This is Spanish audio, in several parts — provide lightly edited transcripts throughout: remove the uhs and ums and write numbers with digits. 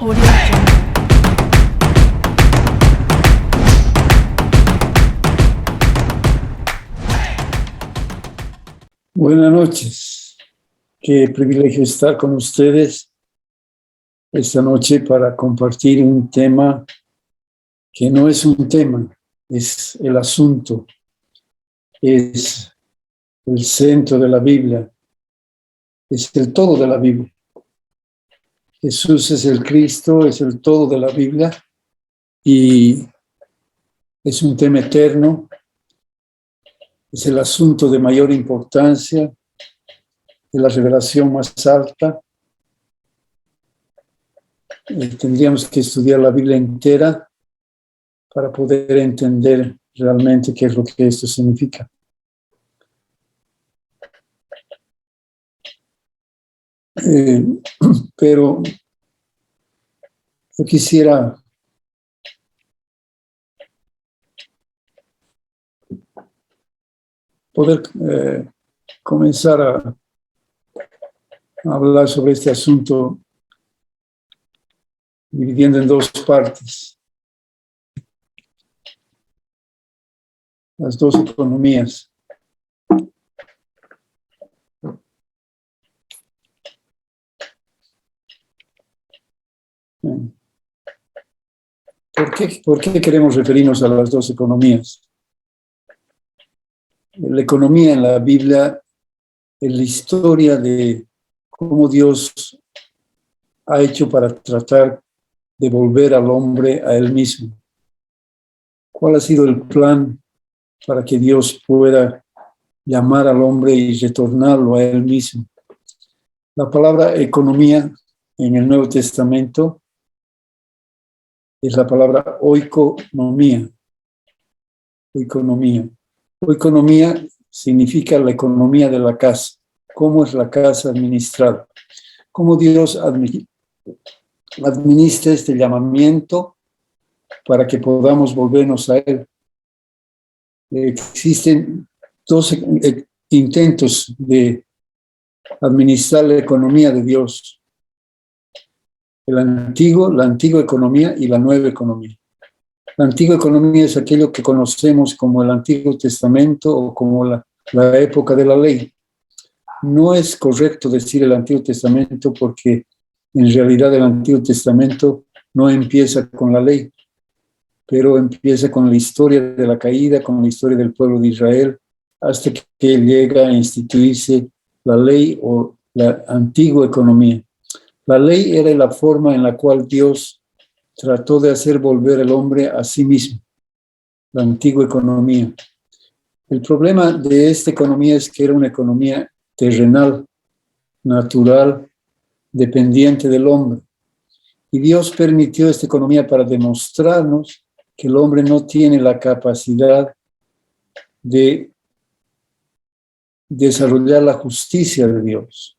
Audio Jungle. Buenas noches. Qué privilegio estar con ustedes esta noche para compartir un tema que no es un tema, es el asunto, es el centro de la Biblia, es el todo de la Biblia. Jesús es el Cristo, es el todo de la Biblia y es un tema eterno, es el asunto de mayor importancia, de la revelación más alta. Tendríamos que estudiar la Biblia entera para poder entender realmente qué es lo que esto significa. Pero yo quisiera poder comenzar a hablar sobre este asunto dividiendo en dos partes. Las dos economías. ¿Por qué queremos referirnos a las dos economías? La economía en la Biblia es la historia de cómo Dios ha hecho para tratar de volver al hombre a él mismo. ¿Cuál ha sido el plan para que Dios pueda llamar al hombre y retornarlo a él mismo? La palabra economía en el Nuevo Testamento es la palabra oikonomía. Oikonomía. Oikonomía significa la economía de la casa. ¿Cómo es la casa administrada? ¿Cómo Dios administra este llamamiento para que podamos volvernos a Él? Existen dos intentos de administrar la economía de Dios. La antigua economía y la nueva economía. La antigua economía es aquello que conocemos como el Antiguo Testamento o como la época de la ley. No es correcto decir el Antiguo Testamento porque en realidad el Antiguo Testamento no empieza con la ley, pero empieza con la historia de la caída, con la historia del pueblo de Israel, hasta que llega a instituirse la ley o la antigua economía. La ley era la forma en la cual Dios trató de hacer volver al hombre a sí mismo, la antigua economía. El problema de esta economía es que era una economía terrenal, natural, dependiente del hombre. Y Dios permitió esta economía para demostrarnos que el hombre no tiene la capacidad de desarrollar la justicia de Dios.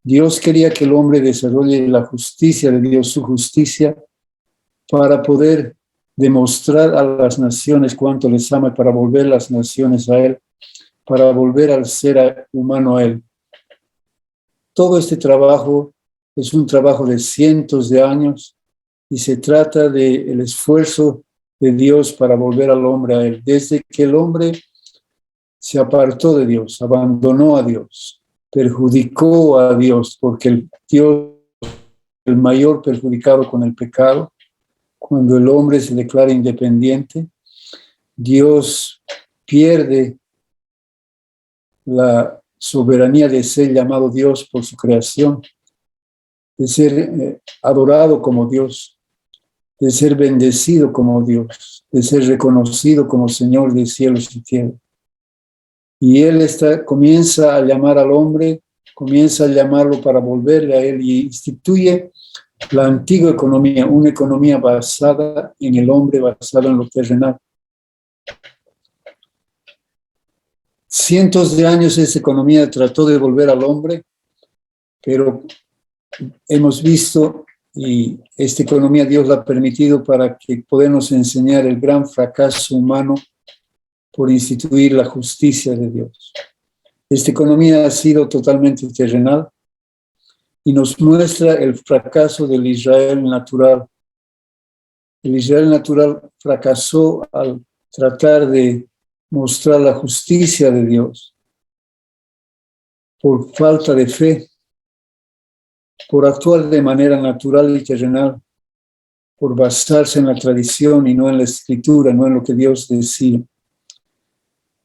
Dios quería que el hombre desarrolle la justicia de Dios, su justicia, para poder demostrar a las naciones cuánto les ama, para volver las naciones a Él, para volver al ser humano a Él. Todo este trabajo es un trabajo de cientos de años y se trata del esfuerzo de Dios para volver al hombre a Él. Desde que el hombre se apartó de Dios, abandonó a Dios, perjudicó a Dios, porque el mayor perjudicado con el pecado, cuando el hombre se declara independiente, Dios pierde la soberanía de ser llamado Dios por su creación, de ser adorado como Dios, de ser bendecido como Dios, de ser reconocido como Señor de cielos y tierra. Y Él comienza a llamar al hombre, comienza a llamarlo para volverle a Él y instituye la antigua economía, una economía basada en el hombre, basada en lo terrenal. Cientos de años esa economía trató de volver al hombre, pero hemos visto, y esta economía Dios la ha permitido para que podamos enseñar el gran fracaso humano por instituir la justicia de Dios. Esta economía ha sido totalmente terrenal y nos muestra el fracaso del Israel natural. El Israel natural fracasó al tratar de mostrar la justicia de Dios por falta de fe, por actuar de manera natural y terrenal, por basarse en la tradición y no en la escritura, no en lo que Dios decía.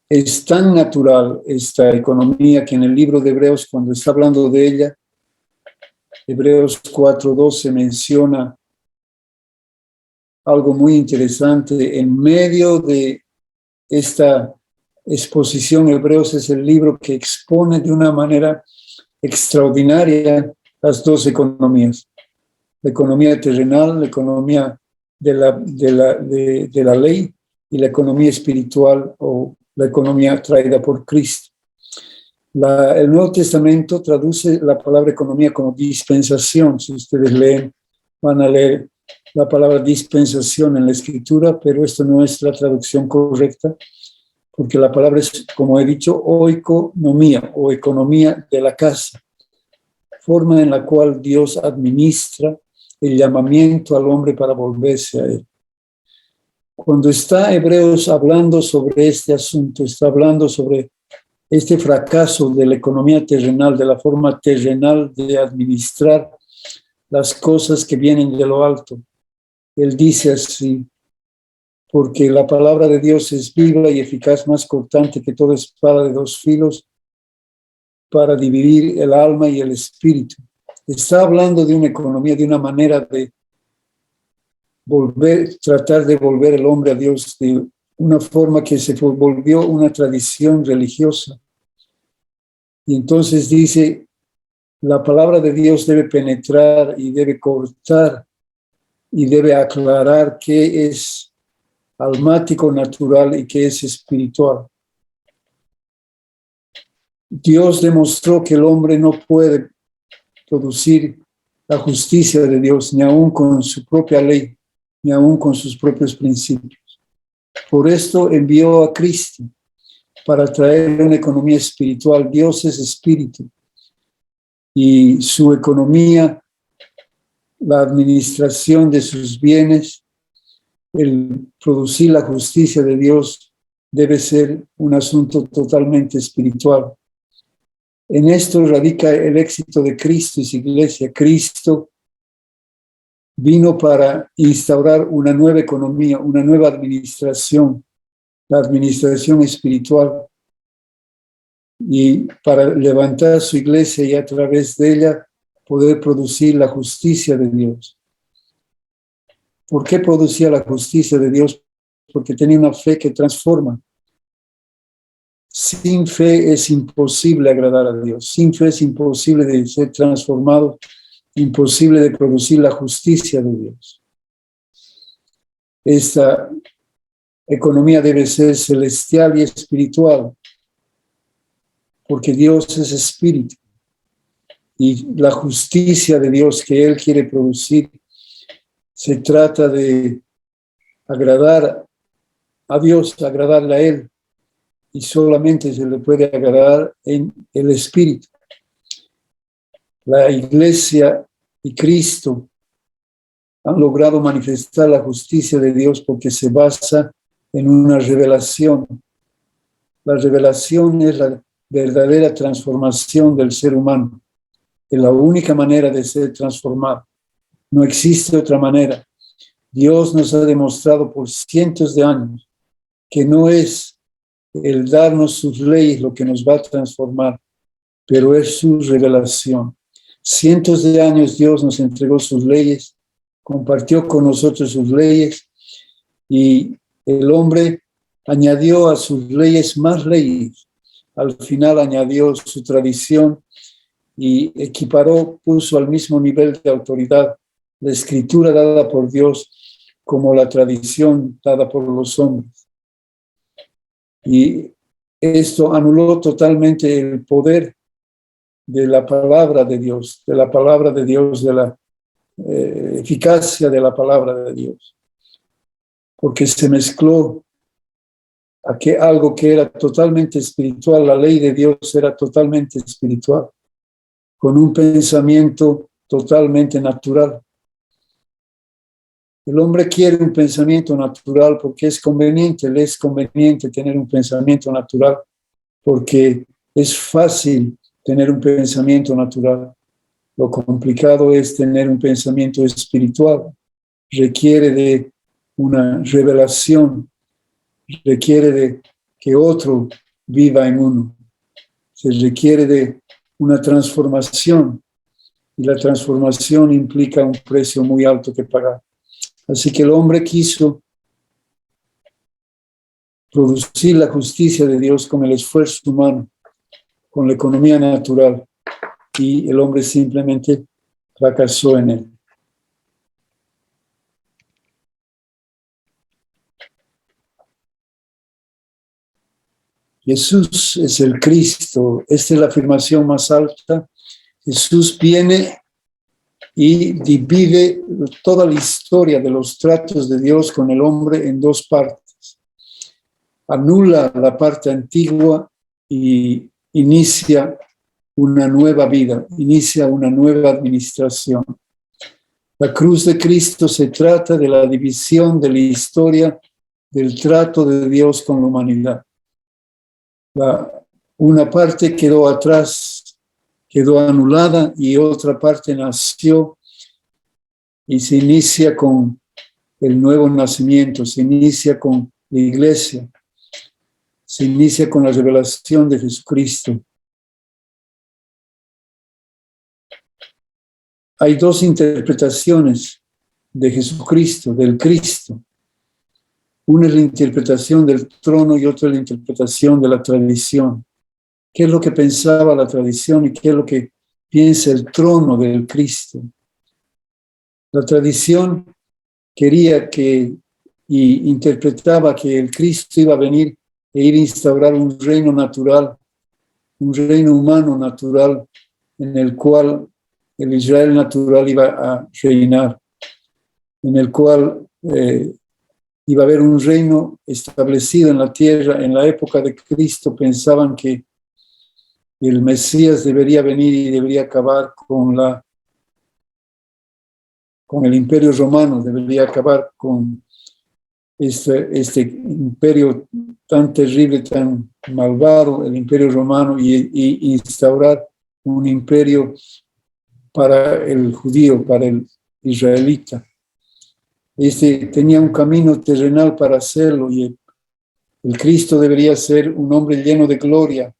Es tan natural esta economía que en el libro de Hebreos, cuando está hablando de ella, Hebreos 4:12 menciona algo muy interesante. En medio de esta exposición, Hebreos es el libro que expone de una manera extraordinaria las dos economías. La economía terrenal, la economía de la ley y la economía espiritual o la economía traída por Cristo. El Nuevo Testamento traduce la palabra economía como dispensación. Si ustedes leen, van a leer la palabra dispensación en la Escritura, pero esto no es la traducción correcta, porque la palabra es, como he dicho, oikonomía o economía de la casa, forma en la cual Dios administra el llamamiento al hombre para volverse a él. Cuando está Hebreos hablando sobre este asunto, está hablando sobre este fracaso de la economía terrenal, de la forma terrenal de administrar las cosas que vienen de lo alto. Él dice así: porque la palabra de Dios es viva y eficaz, más cortante que toda espada de dos filos, para dividir el alma y el espíritu. Está hablando de una economía, de una manera de tratar de volver el hombre a Dios de una forma que se volvió una tradición religiosa. Y entonces dice, la palabra de Dios debe penetrar y debe cortar y debe aclarar qué es almático, natural y qué es espiritual. Dios demostró que el hombre no puede producir la justicia de Dios, ni aún con su propia ley, ni aún con sus propios principios. Por esto envió a Cristo para traer una economía espiritual. Dios es espíritu y su economía, la administración de sus bienes, el producir la justicia de Dios debe ser un asunto totalmente espiritual. En esto radica el éxito de Cristo y su iglesia. Cristo vino para instaurar una nueva economía, una nueva administración, la administración espiritual, y para levantar su iglesia y a través de ella poder producir la justicia de Dios. ¿Por qué producía la justicia de Dios? Porque tenía una fe que transforma. Sin fe es imposible agradar a Dios. Sin fe es imposible de ser transformado, imposible de producir la justicia de Dios. Esta economía debe ser celestial y espiritual, porque Dios es espíritu. Y la justicia de Dios que Él quiere producir se trata de agradar a Dios, agradarle a Él, y solamente se le puede agradar en el Espíritu. La Iglesia y Cristo han logrado manifestar la justicia de Dios porque se basa en una revelación. La revelación es la verdadera transformación del ser humano. Es la única manera de ser transformado. No existe otra manera. Dios nos ha demostrado por cientos de años que no es el darnos sus leyes lo que nos va a transformar, pero es su revelación. Cientos de años Dios nos entregó sus leyes, compartió con nosotros sus leyes, y el hombre añadió a sus leyes más leyes. Al final añadió su tradición y equiparó, puso al mismo nivel de autoridad la escritura dada por Dios como la tradición dada por los hombres. Y esto anuló totalmente el poder de la palabra de Dios, de la eficacia de la palabra de Dios, porque se mezcló algo que era totalmente espiritual. La ley de Dios era totalmente espiritual. con un pensamiento totalmente natural. El hombre quiere un pensamiento natural porque es conveniente, le es conveniente tener un pensamiento natural porque es fácil tener un pensamiento natural. Lo complicado es tener un pensamiento espiritual. Requiere de una revelación, requiere de que otro viva en uno. Se requiere de una transformación y la transformación implica un precio muy alto que pagar. Así que el hombre quiso producir la justicia de Dios con el esfuerzo humano, con la economía natural, y el hombre simplemente fracasó en él. Jesús es el Cristo. Esta es la afirmación más alta. Jesús viene y divide toda la historia de los tratos de Dios con el hombre en dos partes. Anula la parte antigua y inicia una nueva vida, inicia una nueva administración. La cruz de Cristo se trata de la división de la historia del trato de Dios con la humanidad. Una parte quedó atrás, quedó anulada, y otra parte nació y se inicia con el nuevo nacimiento, se inicia con la iglesia, se inicia con la revelación de Jesucristo. Hay dos interpretaciones de Jesucristo, del Cristo. Una es la interpretación del trono y otra es la interpretación de la tradición. ¿Qué es lo que pensaba la tradición y qué es lo que piensa el trono del Cristo? La tradición quería y interpretaba que el Cristo iba a venir e iba a instaurar un reino natural, un reino humano natural, en el cual el Israel natural iba a reinar, en el cual iba a haber un reino establecido en la tierra. En la época de Cristo pensaban que el Mesías debería venir y debería acabar con el imperio romano, debería acabar con este imperio tan terrible, tan malvado, el imperio romano, y instaurar un imperio para el judío, para el israelita. Tenía un camino terrenal para hacerlo, y el Cristo debería ser un hombre lleno de gloria,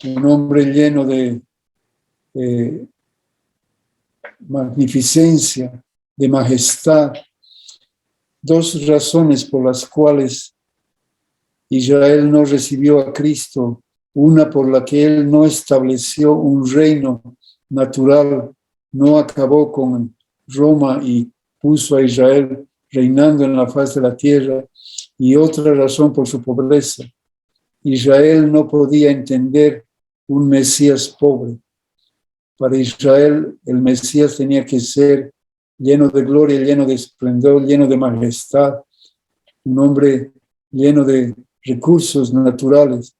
un hombre lleno de magnificencia, de majestad. Dos razones por las cuales Israel no recibió a Cristo: una, por la que él no estableció un reino natural, no acabó con Roma y puso a Israel reinando en la faz de la tierra, y otra razón, por su pobreza. Israel no podía entender un Mesías pobre. Para Israel, el Mesías tenía que ser lleno de gloria, lleno de esplendor, lleno de majestad, un hombre lleno de recursos naturales,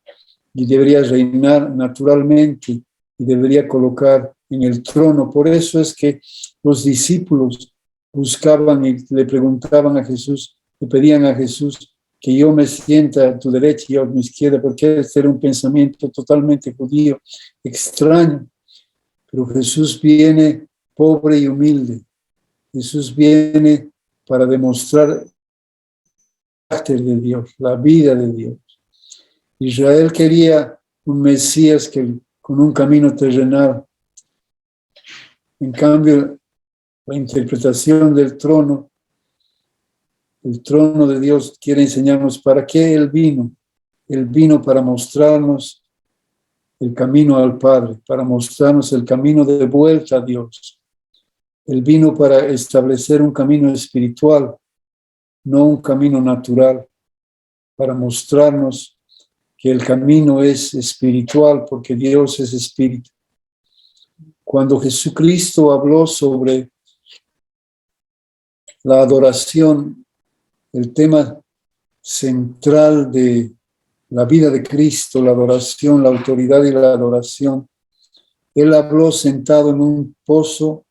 y debería reinar naturalmente y debería colocar en el trono. Por eso es que los discípulos buscaban y le preguntaban a Jesús, le pedían a Jesús que yo me sienta a tu derecha y yo a mi izquierda, porque este era un pensamiento totalmente judío, extraño. Pero Jesús viene pobre y humilde. Jesús viene para demostrar el carácter de Dios, la vida de Dios. Israel quería un Mesías con un camino terrenal. En cambio, la interpretación del trono, el trono de Dios, quiere enseñarnos para qué Él vino. Él vino para mostrarnos el camino al Padre, para mostrarnos el camino de vuelta a Dios. Él vino para establecer un camino espiritual, no un camino natural, para mostrarnos que el camino es espiritual porque Dios es espíritu. Cuando Jesucristo habló sobre la adoración, el tema central de la vida de Cristo, la adoración, la autoridad y la adoración, Él habló sentado en un pozo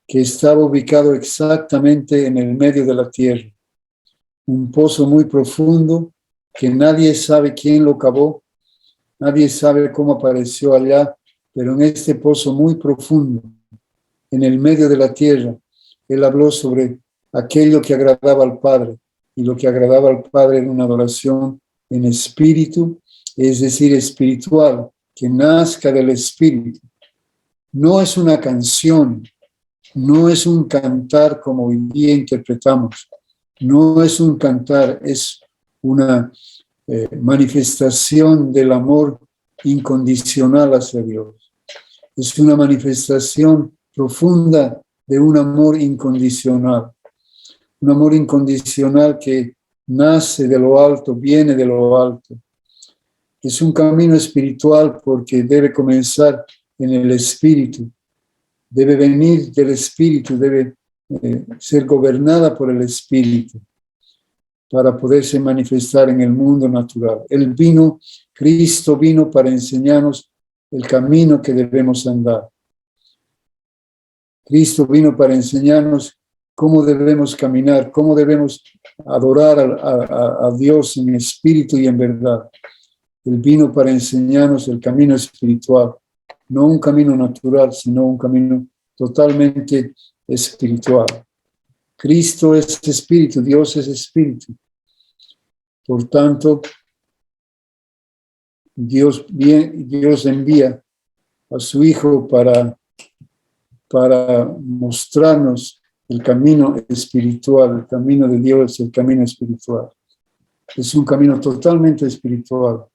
que estaba ubicado exactamente en el medio de la tierra. Un pozo muy profundo que nadie sabe quién lo cavó, nadie sabe cómo apareció allá, pero en este pozo muy profundo, en el medio de la tierra, Él habló sobre aquello que agradaba al Padre. Y lo que agradaba al Padre era una adoración en espíritu, es decir, espiritual, que nazca del espíritu. No es una canción, no es un cantar como hoy día interpretamos, no es un cantar, es una manifestación del amor incondicional hacia Dios. Es una manifestación profunda de un amor incondicional que nace de lo alto, viene de lo alto. Es un camino espiritual porque debe comenzar en el espíritu, debe venir del espíritu, debe ser gobernada por el espíritu para poderse manifestar en el mundo natural. Cristo vino para enseñarnos el camino que debemos andar. Cristo vino para enseñarnos cómo debemos caminar, cómo debemos adorar a Dios en espíritu y en verdad. Él vino para enseñarnos el camino espiritual, no un camino natural, sino un camino totalmente espiritual. Cristo es espíritu, Dios es espíritu. Por tanto, Dios envía a su Hijo para mostrarnos el camino espiritual, el camino de Dios, el camino espiritual. Es un camino totalmente espiritual.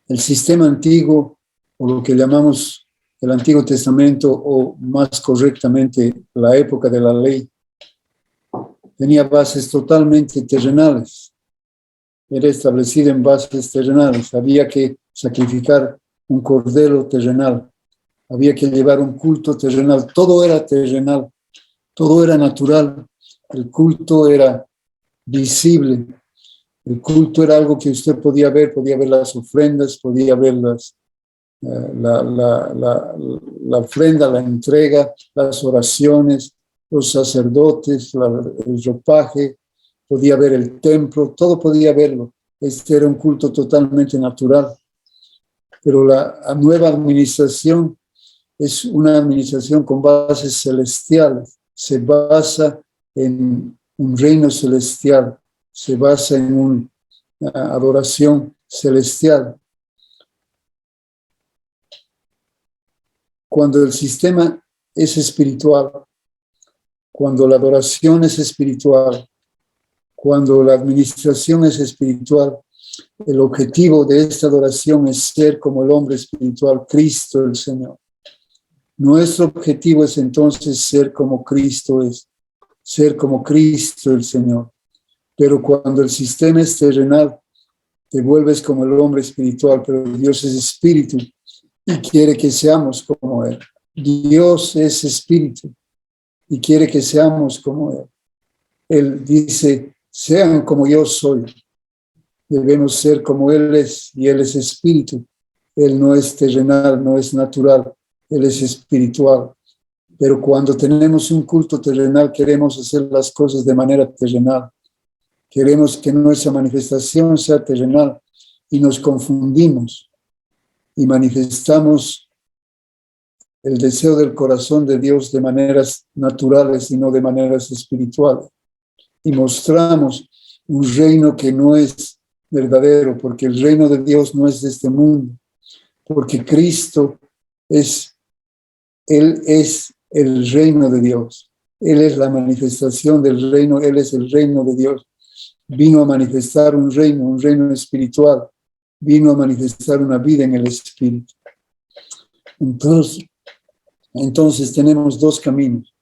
El sistema antiguo, o lo que llamamos el Antiguo Testamento, o más correctamente la época de la ley, tenía bases totalmente terrenales. Era establecido en bases terrenales. Había que sacrificar un cordero terrenal. Había que llevar un culto terrenal. Todo era terrenal. Todo era natural. El culto era visible. El culto era algo que usted podía ver las ofrendas, podía ver la ofrenda, la entrega, las oraciones, los sacerdotes, el ropaje, podía ver el templo, todo podía verlo. Este era un culto totalmente natural. Pero la nueva administración es una administración con bases celestiales. Se basa en un reino celestial, se basa en una adoración celestial. Cuando el sistema es espiritual, cuando la adoración es espiritual, cuando la administración es espiritual, el objetivo de esta adoración es ser como el hombre espiritual, Cristo el Señor. Nuestro objetivo es entonces ser como Cristo es, ser como Cristo el Señor. Pero cuando el sistema es terrenal, te vuelves como el hombre espiritual, pero Dios es espíritu y quiere que seamos como Él. Dios es espíritu y quiere que seamos como Él. Él dice, sean como yo soy. Debemos ser como Él es, y Él es espíritu. Él no es terrenal, no es natural, Él es espiritual. Pero cuando tenemos un culto terrenal, queremos hacer las cosas de manera terrenal. Queremos que nuestra manifestación sea terrenal y nos confundimos y manifestamos el deseo del corazón de Dios de maneras naturales y no de maneras espirituales. Y mostramos un reino que no es verdadero, porque el reino de Dios no es de este mundo, porque Cristo Él es el reino de Dios. Él es la manifestación del reino, Él es el reino de Dios. Vino a manifestar un reino espiritual. Vino a manifestar una vida en el espíritu. Entonces tenemos dos caminos,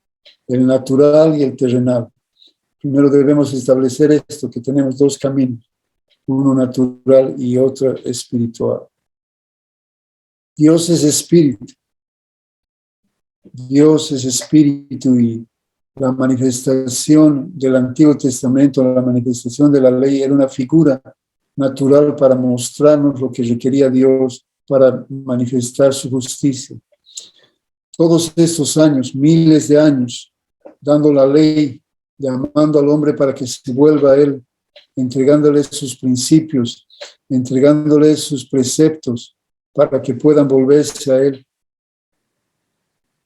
el natural y el terrenal. Primero debemos establecer esto, que tenemos dos caminos, uno natural y otro espiritual. Dios es espíritu. Dios es espíritu y la manifestación del Antiguo Testamento, la manifestación de la ley era una figura natural para mostrarnos lo que requería Dios para manifestar su justicia. Todos estos años, miles de años, dando la ley, llamando al hombre para que se vuelva a él, entregándole sus principios, entregándole sus preceptos para que puedan volverse a él.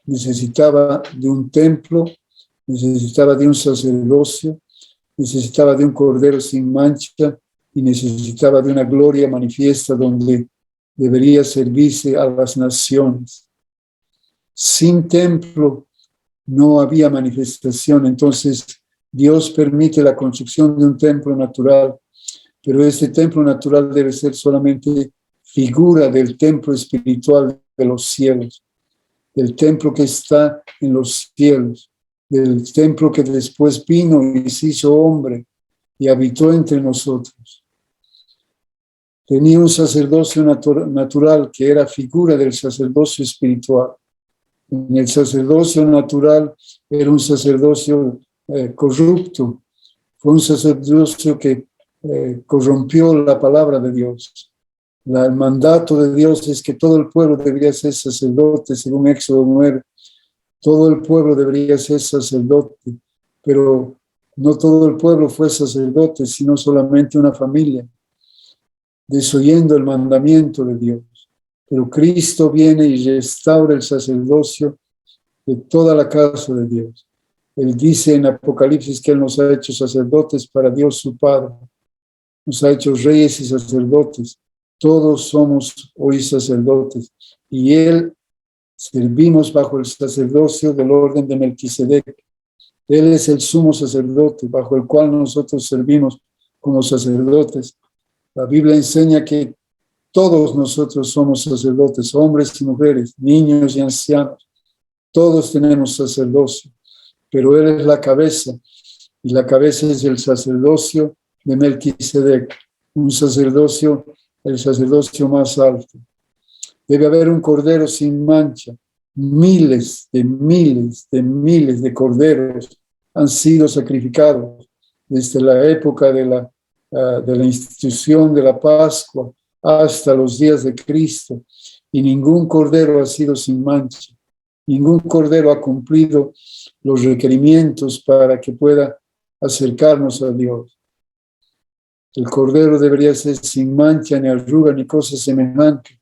Necesitaba de un templo, necesitaba de un sacerdocio, necesitaba de un cordero sin mancha y necesitaba de una gloria manifiesta donde debería servirse a las naciones. Sin templo no había manifestación, entonces Dios permite la construcción de un templo natural, pero este templo natural debe ser solamente figura del templo espiritual de los cielos, del templo que está en los cielos, del templo que después vino y se hizo hombre y habitó entre nosotros. Tenía un sacerdocio natural que era figura del sacerdocio espiritual. En el sacerdocio natural era un sacerdocio corrupto, fue un sacerdocio que corrompió la palabra de Dios. El mandato de Dios es que todo el pueblo debería ser sacerdote, según Éxodo 9. Todo el pueblo debería ser sacerdote, pero no todo el pueblo fue sacerdote, sino solamente una familia, desoyendo el mandamiento de Dios. Pero Cristo viene y restaura el sacerdocio de toda la casa de Dios. Él dice en Apocalipsis que Él nos ha hecho sacerdotes para Dios su Padre. Nos ha hecho reyes y sacerdotes. Todos somos hoy sacerdotes. Y Él servimos bajo el sacerdocio del orden de Melquisedec. Él es el sumo sacerdote bajo el cual nosotros servimos como sacerdotes. La Biblia enseña que todos nosotros somos sacerdotes, hombres y mujeres, niños y ancianos. Todos tenemos sacerdocio, pero Él es la cabeza, y la cabeza es el sacerdocio de Melquisedec, un sacerdocio, el sacerdocio más alto. Debe haber un cordero sin mancha. Miles de corderos han sido sacrificados desde la época de la institución de la Pascua hasta los días de Cristo, y ningún cordero ha sido sin mancha. Ningún cordero ha cumplido los requerimientos para que pueda acercarnos a Dios. El cordero debería ser sin mancha, ni arruga, ni cosa semejante.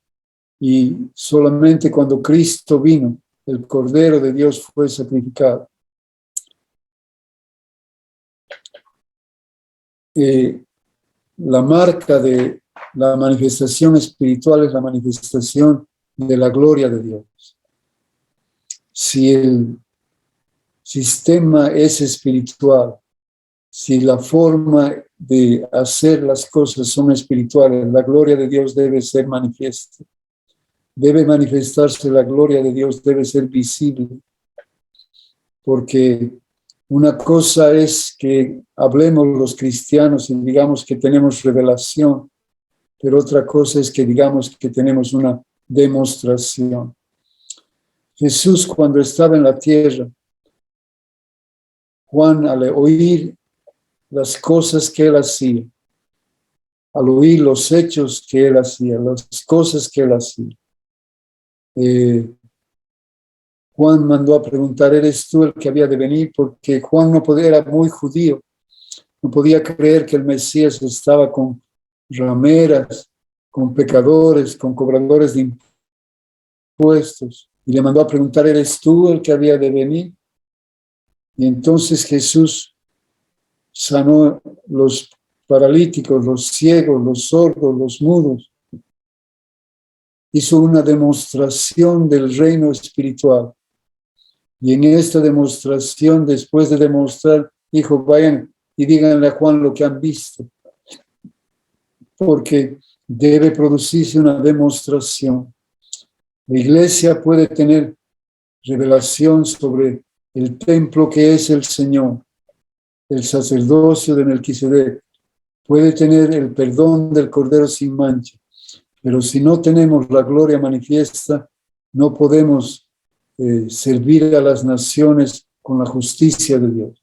Y solamente cuando Cristo vino, el Cordero de Dios fue sacrificado. La marca de la manifestación espiritual es la manifestación de la gloria de Dios. Si el sistema es espiritual, si la forma de hacer las cosas son espirituales, la gloria de Dios debe ser manifiesta. Debe manifestarse la gloria de Dios, debe ser visible. Porque una cosa es que hablemos los cristianos y digamos que tenemos revelación, pero otra cosa es que digamos que tenemos una demostración. Jesús, cuando estaba en la tierra, Juan, al oír las cosas que Él hacía, al oír los hechos que Él hacía, las cosas que Él hacía, Juan mandó a preguntar: ¿eres tú el que había de venir? Porque Juan no podía, era muy judío, no podía creer que el Mesías estaba con rameras, con pecadores, con cobradores de impuestos. Y le mandó a preguntar: ¿eres tú el que había de venir? Y entonces Jesús sanó los paralíticos, los ciegos, los sordos, los mudos. Hizo una demostración del reino espiritual. Y en esta demostración, después de demostrar, dijo: vayan y díganle a Juan lo que han visto. Porque debe producirse una demostración. La iglesia puede tener revelación sobre el templo que es el Señor, el sacerdocio de Melquisedec. Puede tener el perdón del Cordero sin mancha. Pero si no tenemos la gloria manifiesta, no podemos servir a las naciones con la justicia de Dios.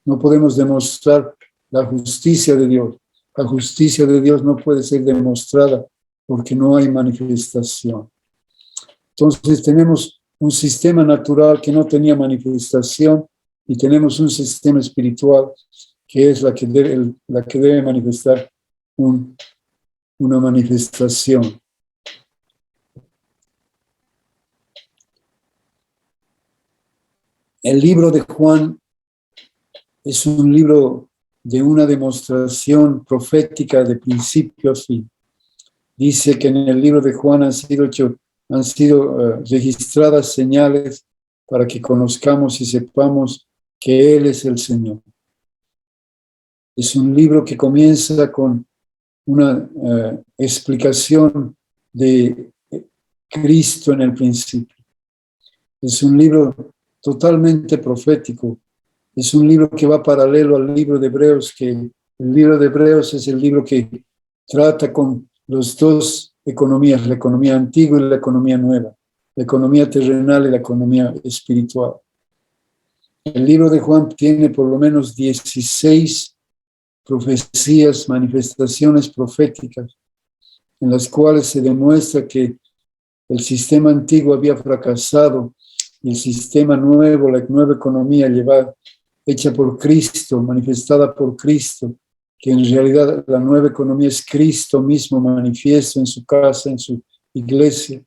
No podemos demostrar la justicia de Dios. La justicia de Dios no puede ser demostrada porque no hay manifestación. Entonces tenemos un sistema natural que no tenía manifestación y tenemos un sistema espiritual que es la que debe manifestar una manifestación. El libro de Juan es un libro de una demostración profética de principio a fin. Dice que en el libro de Juan han sido registradas señales para que conozcamos y sepamos que Él es el Señor. Es un libro que comienza con una explicación de Cristo en el principio. Es un libro totalmente profético. Es un libro que va paralelo al libro de Hebreos, que el libro de Hebreos es el libro que trata con las dos economías, la economía antigua y la economía nueva, la economía terrenal y la economía espiritual. El libro de Juan tiene por lo menos 16 profecías, manifestaciones proféticas, en las cuales se demuestra que el sistema antiguo había fracasado y el sistema nuevo, la nueva economía hecha por Cristo, manifestada por Cristo, que en realidad la nueva economía es Cristo mismo manifiesto en su casa, en su iglesia.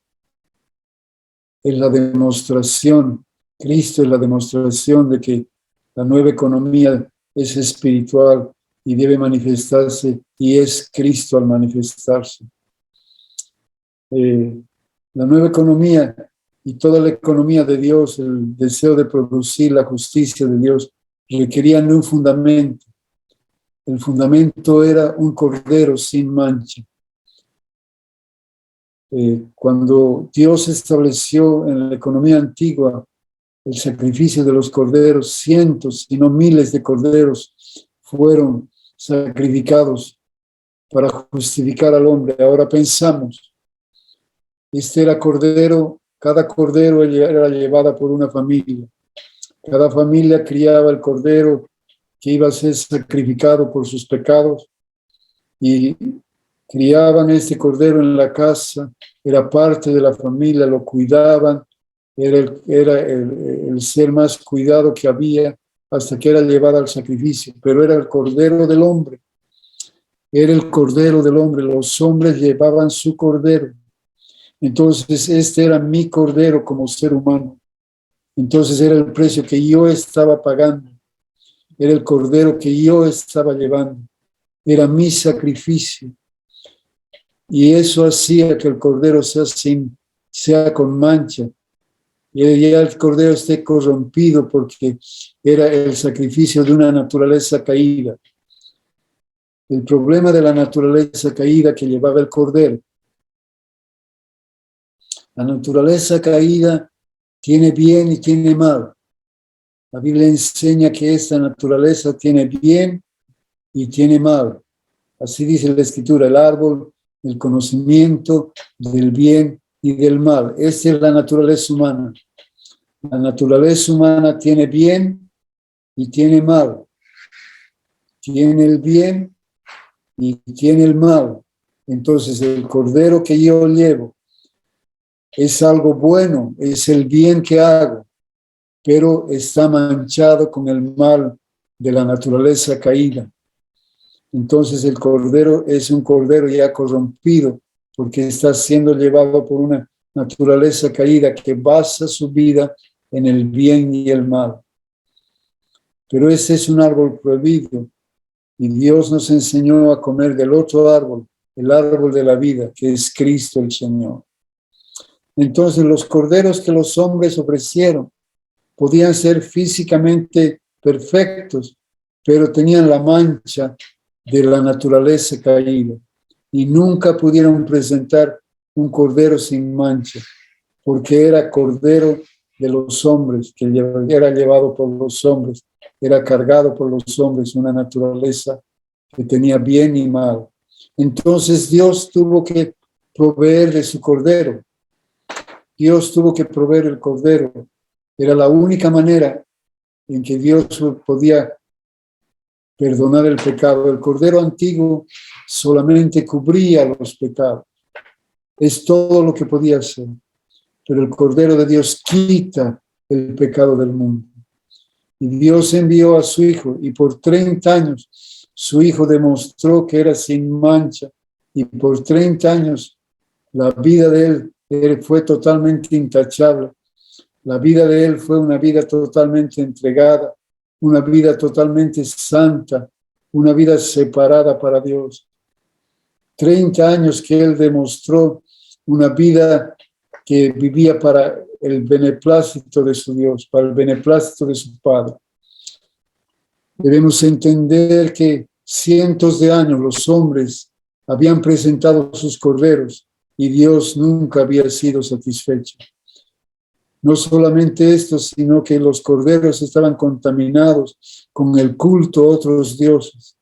Es la demostración, Cristo es la demostración de que la nueva economía es espiritual y debe manifestarse, y es Cristo al manifestarse. La nueva economía y toda la economía de Dios, el deseo de producir la justicia de Dios, requerían un fundamento. El fundamento era un cordero sin mancha. Cuando Dios estableció en la economía antigua el sacrificio de los corderos, cientos, si no miles de corderos fueron sacrificados para justificar al hombre. Ahora pensamos, era cordero, cada cordero era llevada por una familia. Cada familia criaba el cordero que iba a ser sacrificado por sus pecados y criaban este cordero en la casa, era parte de la familia, lo cuidaban, era el ser más cuidado que había hasta que era llevado al sacrificio, pero era el cordero del hombre, era el cordero del hombre, los hombres llevaban su cordero. Entonces este era mi cordero como ser humano, entonces era el precio que yo estaba pagando, era el cordero que yo estaba llevando, era mi sacrificio. Y eso hacía que el cordero sea con mancha. Y ya el cordero esté corrompido porque era el sacrificio de una naturaleza caída. El problema de la naturaleza caída que llevaba el cordero. La naturaleza caída tiene bien y tiene mal. La Biblia enseña que esta naturaleza tiene bien y tiene mal. Así dice la Escritura, el árbol del conocimiento del bien y del mal. Esta es la naturaleza humana. La naturaleza humana tiene bien y tiene mal. Tiene el bien y tiene el mal. Entonces el cordero que yo llevo es algo bueno, es el bien que hago, pero está manchado con el mal de la naturaleza caída. Entonces el cordero es un cordero ya corrompido porque está siendo llevado por una naturaleza caída que basa su vida en el bien y el mal. Pero ese es un árbol prohibido y Dios nos enseñó a comer del otro árbol, el árbol de la vida, que es Cristo el Señor. Entonces los corderos que los hombres ofrecieron podían ser físicamente perfectos, pero tenían la mancha de la naturaleza caída y nunca pudieron presentar un cordero sin mancha, porque era cordero de los hombres, que era llevado por los hombres, era cargado por los hombres, una naturaleza que tenía bien y mal. Entonces Dios tuvo que proveer de su cordero. Dios tuvo que proveer el cordero Era la única manera en que Dios podía perdonar el pecado. El Cordero antiguo solamente cubría los pecados. Es todo lo que podía hacer. Pero el Cordero de Dios quita el pecado del mundo. Y Dios envió a su Hijo, y por 30 años su Hijo demostró que era sin mancha, y por 30 años la vida de él fue totalmente intachable. La vida de él fue una vida totalmente entregada, una vida totalmente santa, una vida separada para Dios. 30 años que él demostró una vida que vivía para el beneplácito de su Dios, para el beneplácito de su Padre. Debemos entender que cientos de años los hombres habían presentado sus corderos y Dios nunca había sido satisfecho. No solamente esto, sino que los corderos estaban contaminados con el culto a otros dioses.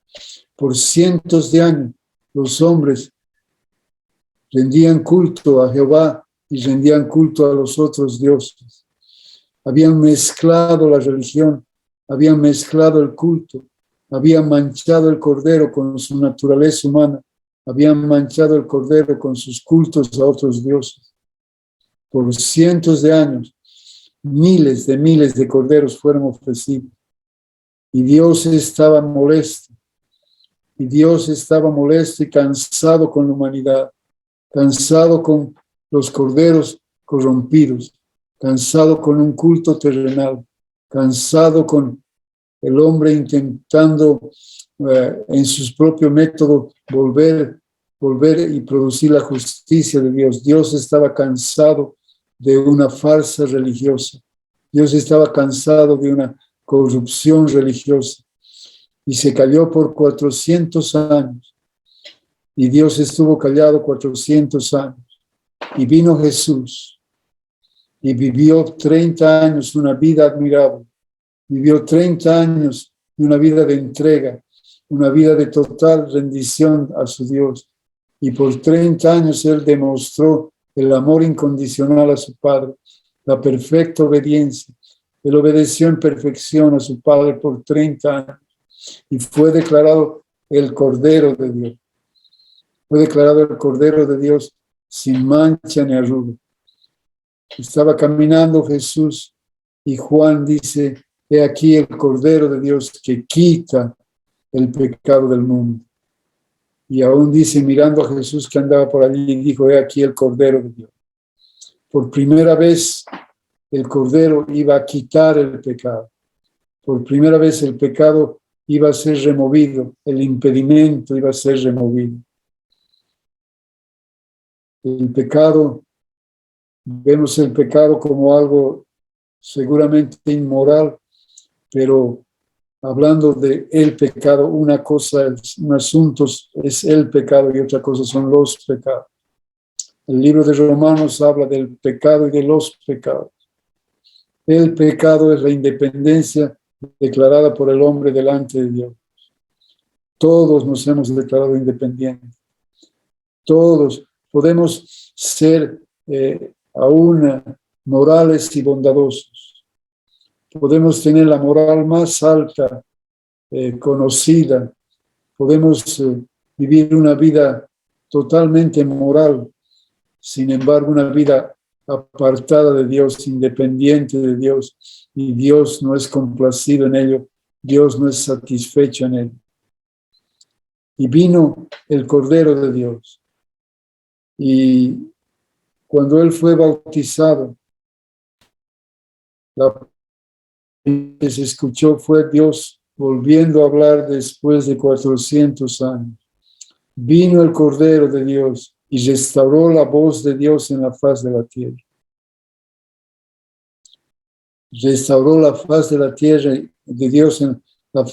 Por cientos de años los hombres rendían culto a Jehová y rendían culto a los otros dioses. Habían mezclado la religión, habían mezclado el culto, habían manchado el cordero con su naturaleza humana, habían manchado el cordero con sus cultos a otros dioses. Por cientos de años, miles de corderos fueron ofrecidos. Y Dios estaba molesto. Y Dios estaba molesto y cansado con la humanidad, cansado con los corderos corrompidos, cansado con un culto terrenal, cansado con el hombre intentando en sus propios métodos volver y producir la justicia de Dios. Dios estaba cansado de una farsa religiosa. Dios estaba cansado de una corrupción religiosa y se calló por 400 años. Y Dios estuvo callado 400 años. Y vino Jesús y vivió 30 años una vida admirable. Vivió 30 años una vida de entrega, una vida de total rendición a su Dios. Y por 30 años Él demostró el amor incondicional a su Padre, la perfecta obediencia. Él obedeció en perfección a su Padre por 30 años y fue declarado el Cordero de Dios. Fue declarado el Cordero de Dios sin mancha ni arruga. Estaba caminando Jesús y Juan dice: he aquí el Cordero de Dios que quita el pecado del mundo. Y aún dice, mirando a Jesús que andaba por allí, dijo: he aquí el Cordero de Dios. Por primera vez el Cordero iba a quitar el pecado. Por primera vez el pecado iba a ser removido, el impedimento iba a ser removido. El pecado, vemos el pecado como algo seguramente inmoral, pero hablando de el pecado, una cosa, un asunto es el pecado y otra cosa son los pecados. El libro de Romanos habla del pecado y de los pecados. El pecado es la independencia declarada por el hombre delante de Dios. Todos nos hemos declarado independientes. Todos podemos ser aún morales y bondadosos. Podemos tener la moral más alta conocida. Podemos vivir una vida totalmente moral, sin embargo, una vida apartada de Dios, independiente de Dios, y Dios no es complacido en ello, Dios no es satisfecho en ello. Y vino el Cordero de Dios. Y cuando Él fue bautizado, la que se escuchó fue Dios volviendo a hablar después de 400 años. Vino el Cordero de Dios y restauró la voz de Dios en la faz de la tierra. Restauró la faz de la tierra de Dios, en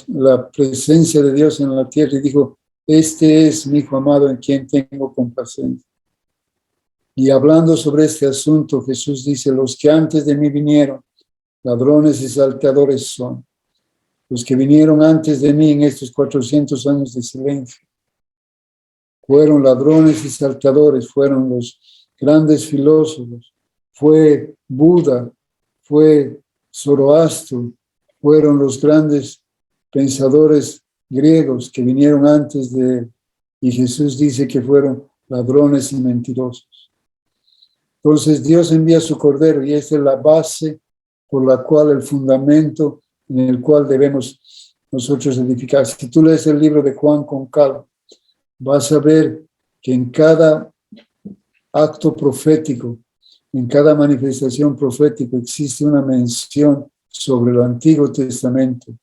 la presencia de Dios en la tierra, y dijo: este es mi Hijo amado en quien tengo complacencia. Y hablando sobre este asunto, Jesús dice: los que antes de mí vinieron, ladrones y salteadores son. Los que vinieron antes de mí en estos 400 años de silencio fueron ladrones y salteadores, fueron los grandes filósofos, fue Buda, fue Zoroastro, fueron los grandes pensadores griegos que vinieron antes de él. Y Jesús dice que fueron ladrones y mentirosos. Entonces Dios envía su Cordero y esta es la base por la cual, el fundamento en el cual debemos nosotros edificar. Si tú lees el libro de Juan con calma, vas a ver que en cada acto profético, en cada manifestación profética existe una mención sobre el Antiguo Testamento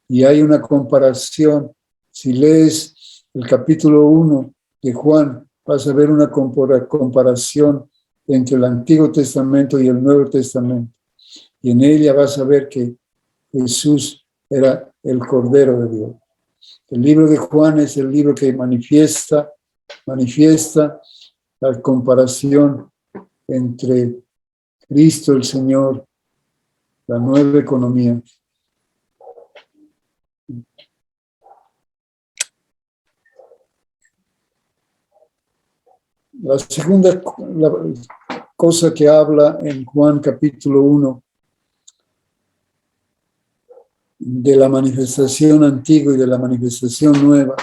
y hay una comparación. Si lees el capítulo 1 de Juan, vas a ver una comparación entre el Antiguo Testamento y el Nuevo Testamento. Y en ella vas a ver que Jesús era el Cordero de Dios. El libro de Juan es el libro que manifiesta la comparación entre Cristo el Señor, la nueva economía. La segunda cosa que habla en Juan capítulo 1 de la manifestación antigua y de la manifestación nueva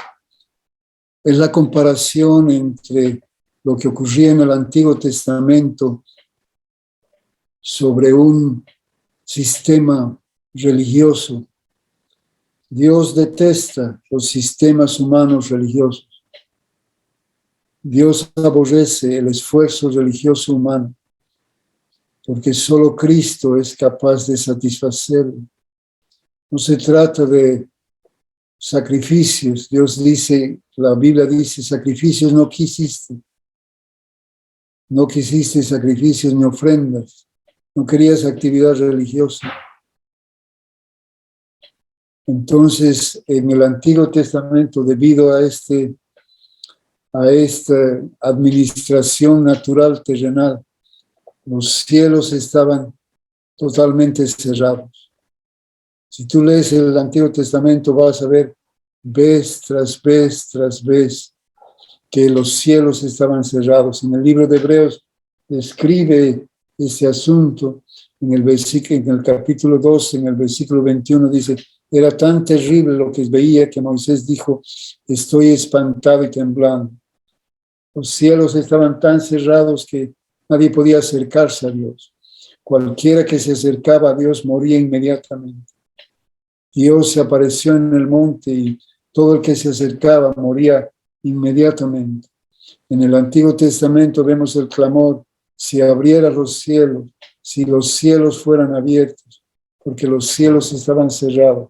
es la comparación entre lo que ocurría en el Antiguo Testamento sobre un sistema religioso. Dios detesta los sistemas humanos religiosos. Dios aborrece el esfuerzo religioso humano, porque solo Cristo es capaz de satisfacerlo. No se trata de sacrificios. Dios dice, la Biblia dice, sacrificios no quisiste. No quisiste sacrificios ni ofrendas. No querías actividad religiosa. Entonces, en el Antiguo Testamento, debido a esta administración natural terrenal, los cielos estaban totalmente cerrados. Si tú lees el Antiguo Testamento, vas a ver vez tras vez que los cielos estaban cerrados. En el libro de Hebreos describe ese asunto en el capítulo 12, en el versículo 21, dice: era tan terrible lo que veía que Moisés dijo: estoy espantado y temblando. Los cielos estaban tan cerrados que nadie podía acercarse a Dios. Cualquiera que se acercaba a Dios moría inmediatamente. Dios se apareció en el monte y todo el que se acercaba moría inmediatamente. En el Antiguo Testamento vemos el clamor: si abriera los cielos, si los cielos fueran abiertos, porque los cielos estaban cerrados.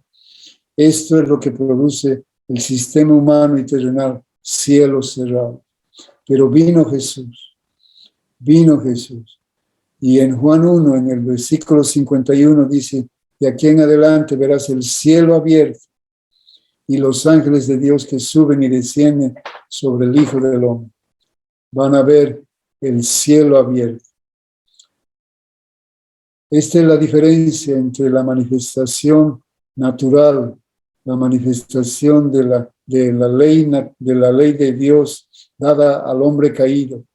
Esto es lo que produce el sistema humano y terrenal, cielos cerrados. Pero vino Jesús. Y en Juan 1, en el versículo 51, dice: de aquí en adelante verás el cielo abierto y los ángeles de Dios que suben y descienden sobre el Hijo del Hombre. Van a ver el cielo abierto. Esta es la diferencia entre la manifestación natural, la manifestación de la ley de Dios dada al hombre caído,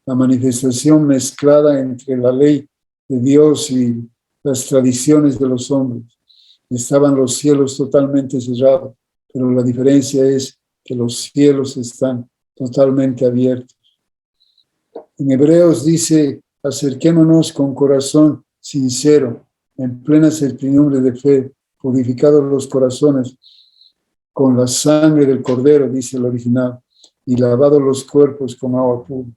la manifestación mezclada entre la ley de Dios y las tradiciones de los hombres. Estaban los cielos totalmente cerrados, pero la diferencia es que los cielos están totalmente abiertos. En Hebreos dice: acerquémonos con corazón sincero, en plena certidumbre de fe, purificados los corazones con la sangre del Cordero, dice el original, y lavados los cuerpos con agua pura.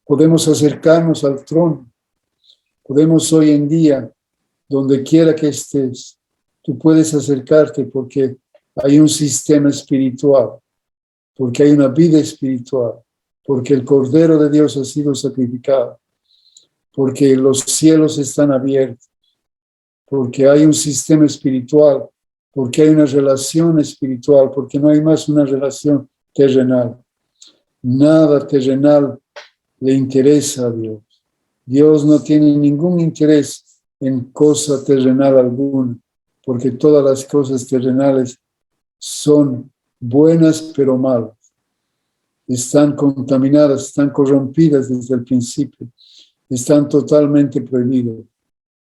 Podemos acercarnos al trono. Podemos hoy en día, donde quiera que estés, tú puedes acercarte porque hay un sistema espiritual, porque hay una vida espiritual, porque el Cordero de Dios ha sido sacrificado, porque los cielos están abiertos, porque hay un sistema espiritual, porque hay una relación espiritual, porque no hay más una relación terrenal. Nada terrenal le interesa a Dios. Dios no tiene ningún interés en cosa terrenal alguna, porque todas las cosas terrenales son buenas pero malas. Están contaminadas, están corrompidas desde el principio, están totalmente prohibidas.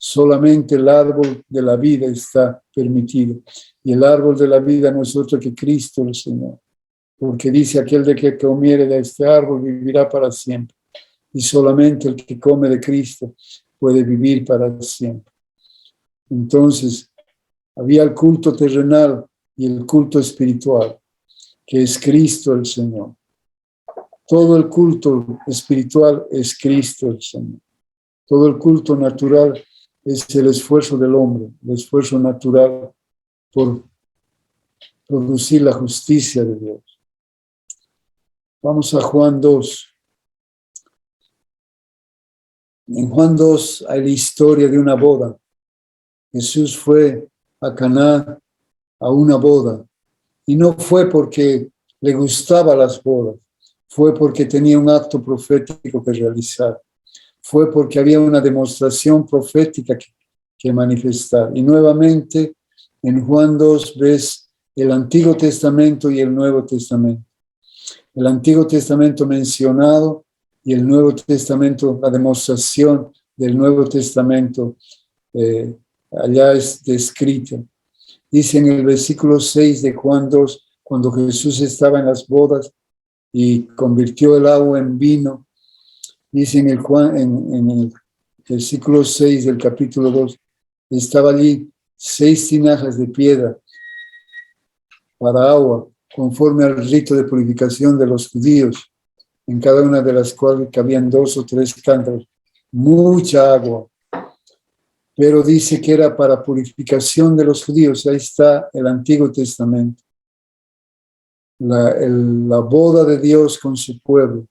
Solamente el árbol de la vida está permitido. Y el árbol de la vida no es otro que Cristo el Señor. Porque dice, aquel de que comiere de este árbol vivirá para siempre. Y solamente el que come de Cristo puede vivir para siempre. Entonces, había el culto terrenal y el culto espiritual, que es Cristo el Señor. Todo el culto espiritual es Cristo el Señor. Todo el culto natural es el esfuerzo del hombre, el esfuerzo natural por producir la justicia de Dios. Vamos a Juan 2. En Juan 2 hay la historia de una boda. Jesús fue a Caná a una boda y no fue porque le gustaban las bodas, fue porque tenía un acto profético que realizar, fue porque había una demostración profética que manifestar. Y nuevamente en Juan 2 ves el Antiguo Testamento y el Nuevo Testamento. El Antiguo Testamento mencionado y el Nuevo Testamento, la demostración del Nuevo Testamento allá es descrita. Dice en el versículo 6 de Juan 2, cuando Jesús estaba en las bodas y convirtió el agua en vino, dice en el versículo 6 del capítulo 2, estaba allí 6 tinajas de piedra para agua, conforme al rito de purificación de los judíos, en cada una de las cuales cabían 2 o 3 cántaros, mucha agua. Pero dice que era para purificación de los judíos. Ahí está el Antiguo Testamento. La boda de Dios con su pueblo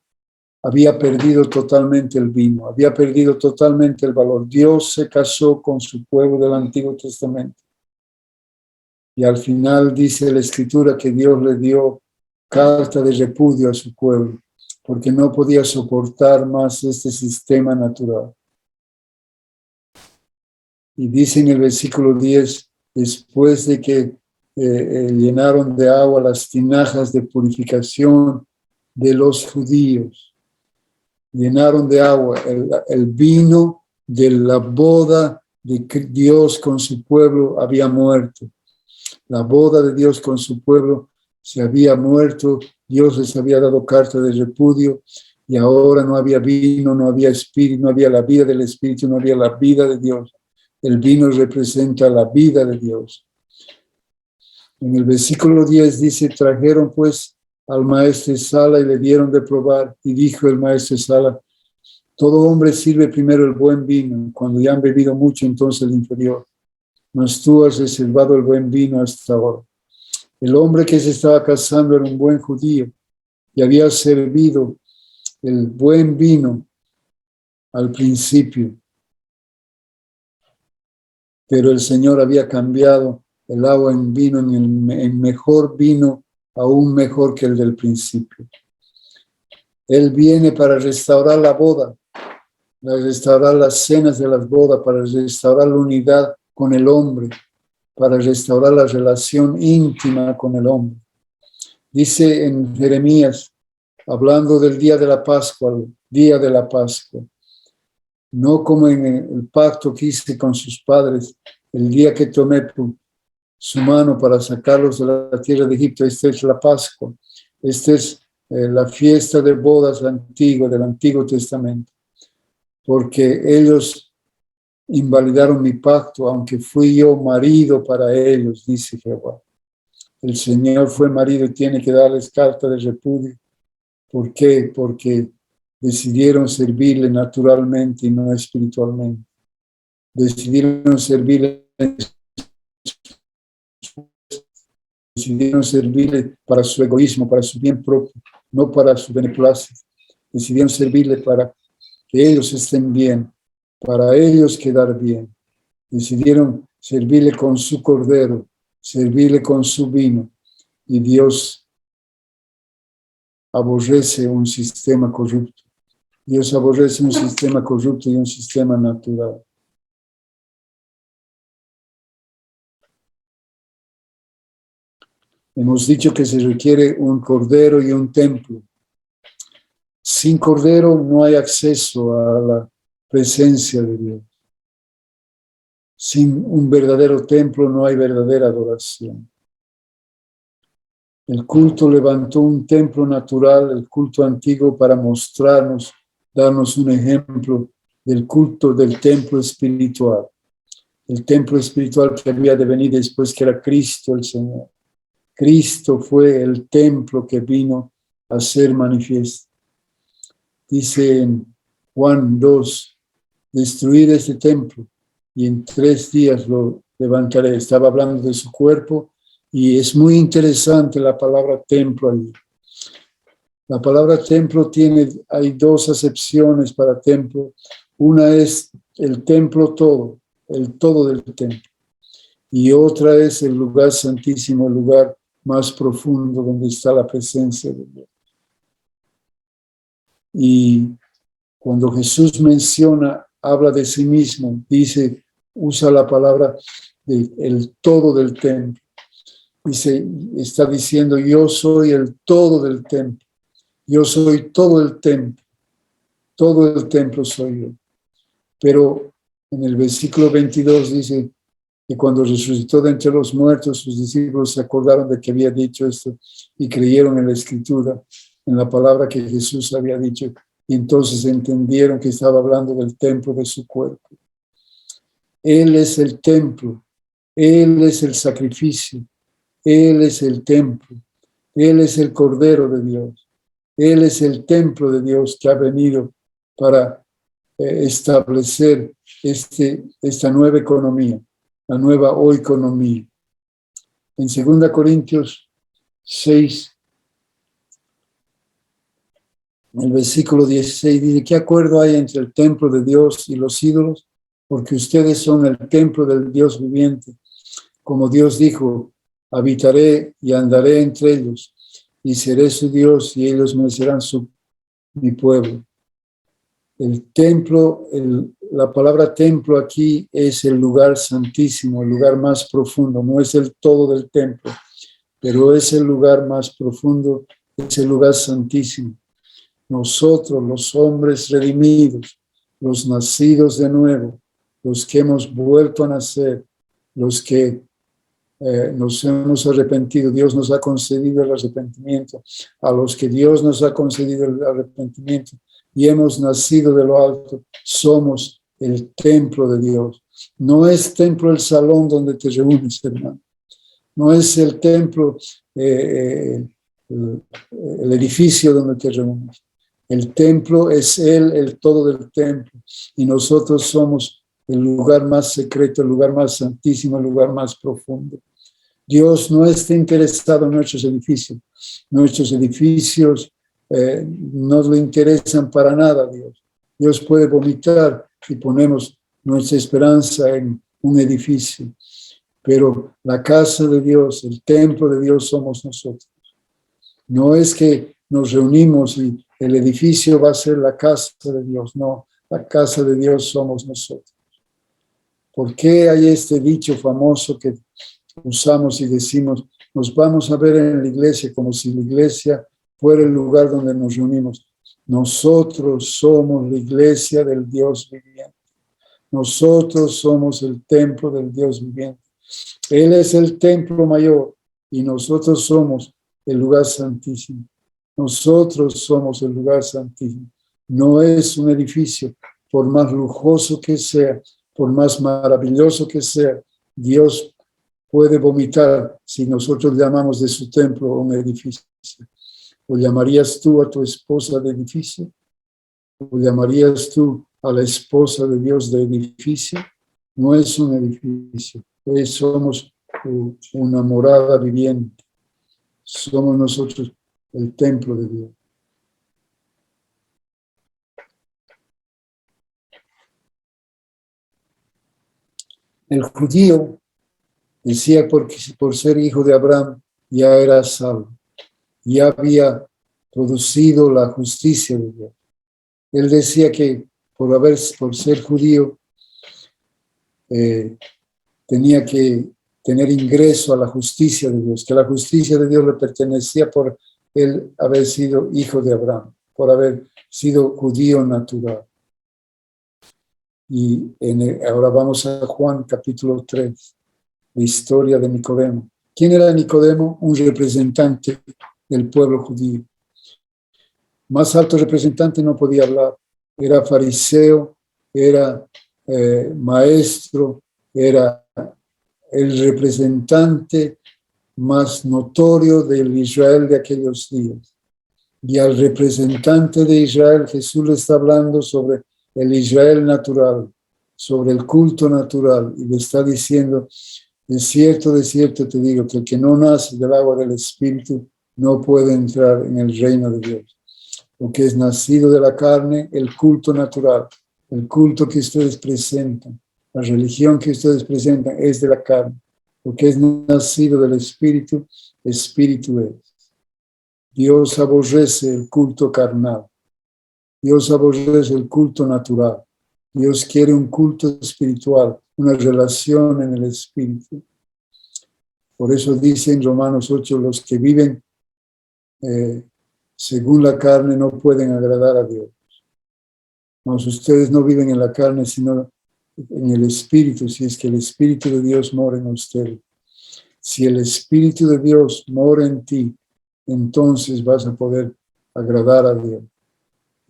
había perdido totalmente el vino, había perdido totalmente el valor. Dios se casó con su pueblo del Antiguo Testamento. Y al final dice la Escritura que Dios le dio carta de repudio a su pueblo, porque no podía soportar más este sistema natural. Y dice en el versículo 10, después de que llenaron de agua las tinajas de purificación de los judíos, llenaron de agua el vino de la boda de Dios con su pueblo había muerto. La boda de Dios con su pueblo se había muerto, Dios les había dado carta de repudio y ahora no había vino, no había espíritu, no había la vida del espíritu, no había la vida de Dios. El vino representa la vida de Dios. En el versículo 10 dice, trajeron pues al maestresala y le dieron de probar. Y dijo el maestresala, todo hombre sirve primero el buen vino. Cuando ya han bebido mucho, entonces el inferior. Mas tú has reservado el buen vino hasta ahora. El hombre que se estaba casando era un buen judío y había servido el buen vino al principio. Pero el Señor había cambiado el agua en vino, en mejor vino, aún mejor que el del principio. Él viene para restaurar la boda, para restaurar las cenas de las bodas, para restaurar la unidad con el hombre, para restaurar la relación íntima con el hombre. Dice en Jeremías, hablando del día de la Pascua, el día de la Pascua, no como en el pacto que hice con sus padres, el día que tomé su mano para sacarlos de la tierra de Egipto. Esta es la Pascua, esta es la fiesta de bodas antigua, del Antiguo Testamento, porque ellos invalidaron mi pacto, aunque fui yo marido para ellos, dice Jehová. El Señor fue marido y tiene que darles carta de repudio. ¿Por qué? Porque decidieron servirle naturalmente y no espiritualmente. Decidieron servirle para su egoísmo, para su bien propio, no para su beneplácito. Decidieron servirle para que ellos estén bien, para ellos quedar bien. Decidieron servirle con su cordero, servirle con su vino. Y Dios aborrece un sistema corrupto. Dios aborrece un sistema corrupto y un sistema natural. Hemos dicho que se requiere un cordero y un templo. Sin cordero no hay acceso a la presencia de Dios. Sin un verdadero templo no hay verdadera adoración. El culto levantó un templo natural, el culto antiguo, para mostrarnos, darnos un ejemplo del culto del templo espiritual. El templo espiritual que había de venir después, que era Cristo el Señor. Cristo fue el templo que vino a ser manifiesto. Dice en Juan 2, destruid este templo y en 3 días lo levantaré. Estaba hablando de su cuerpo y es muy interesante la palabra templo allí. La palabra templo hay 2 acepciones para templo. Una es el templo todo, el todo del templo. Y otra es el lugar santísimo, el lugar más profundo donde está la presencia de Dios. Y cuando Jesús habla de sí mismo, usa la palabra el todo del templo. Está diciendo, yo soy el todo del templo. Yo soy todo el templo. Todo el templo soy yo. Pero en el versículo 22 dice que cuando resucitó de entre los muertos, sus discípulos se acordaron de que había dicho esto y creyeron en la Escritura, en la palabra que Jesús había dicho. Y entonces entendieron que estaba hablando del templo de su cuerpo. Él es el templo. Él es el sacrificio. Él es el templo. Él es el Cordero de Dios. Él es el templo de Dios que ha venido para establecer esta nueva economía, la nueva oikonomía. En 2 Corintios 6, el versículo 16 dice, ¿qué acuerdo hay entre el templo de Dios y los ídolos? Porque ustedes son el templo del Dios viviente. Como Dios dijo, habitaré y andaré entre ellos, y seré su Dios, y ellos me serán mi pueblo. El templo, la palabra templo aquí es el lugar santísimo, el lugar más profundo. No es el todo del templo, pero es el lugar más profundo, es el lugar santísimo. Nosotros, los hombres redimidos, los nacidos de nuevo, los que hemos vuelto a nacer, los que nos hemos arrepentido, Dios nos ha concedido el arrepentimiento. A los que Dios nos ha concedido el arrepentimiento y hemos nacido de lo alto, somos el templo de Dios. No es templo el salón donde te reúnes, hermano. No es el templo, el edificio donde te reúnes. El templo es Él, el todo del templo. Y nosotros somos el lugar más secreto, el lugar más santísimo, el lugar más profundo. Dios no está interesado en nuestros edificios. Nuestros edificios no le interesan para nada a Dios. Dios puede vomitar si ponemos nuestra esperanza en un edificio. Pero la casa de Dios, el templo de Dios somos nosotros. No es que nos reunimos y el edificio va a ser la casa de Dios. No, la casa de Dios somos nosotros. ¿Por qué hay este dicho famoso que usamos y decimos, nos vamos a ver en la iglesia como si la iglesia fuera el lugar donde nos reunimos? Nosotros somos la iglesia del Dios viviente. Nosotros somos el templo del Dios viviente. Él es el templo mayor y nosotros somos el lugar santísimo. Nosotros somos el lugar santísimo. No es un edificio, por más lujoso que sea, por más maravilloso que sea, Dios puede vomitar si nosotros llamamos de su templo un edificio. ¿O llamarías tú a tu esposa de edificio? ¿O llamarías tú a la esposa de Dios de edificio? No es un edificio, somos una morada viviente. Somos nosotros el templo de Dios. El judío decía por ser hijo de Abraham ya era salvo, ya había producido la justicia de Dios. Él decía que por ser judío tenía que tener ingreso a la justicia de Dios, que la justicia de Dios le pertenecía por él haber sido hijo de Abraham, por haber sido judío natural. Y ahora vamos a Juan capítulo 3, la historia de Nicodemo. ¿Quién era Nicodemo? Un representante del pueblo judío. Más alto representante no podía hablar. Era fariseo, era maestro, era el representante más notorio del Israel de aquellos días. Y al representante de Israel, Jesús le está hablando sobre el Israel natural, sobre el culto natural, y le está diciendo, de cierto te digo, que el que no nace del agua del Espíritu no puede entrar en el reino de Dios. Lo que es nacido de la carne, el culto natural, el culto que ustedes presentan, la religión que ustedes presentan es de la carne. Lo que es nacido del Espíritu, Espíritu es. Dios aborrece el culto carnal. Dios aborrece el culto natural. Dios quiere un culto espiritual, una relación en el Espíritu. Por eso dice en Romanos 8, los que viven según la carne no pueden agradar a Dios. Mas ustedes no viven en la carne, sino en el Espíritu, si es que el Espíritu de Dios mora en ustedes. Si el Espíritu de Dios mora en ti, entonces vas a poder agradar a Dios.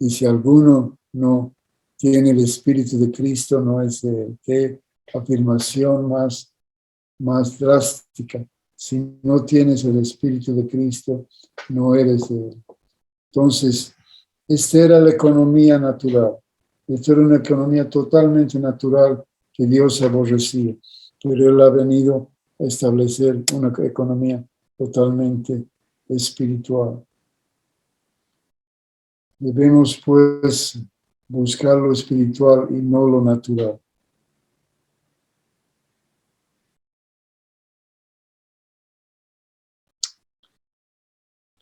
Y si alguno no tiene el Espíritu de Cristo, no es de él. Qué afirmación más drástica. Si no tienes el Espíritu de Cristo, no eres de él. Entonces, esta era la economía natural. Esta era una economía totalmente natural que Dios aborrecía. Pero Él ha venido a establecer una economía totalmente espiritual. Debemos, pues, buscar lo espiritual y no lo natural.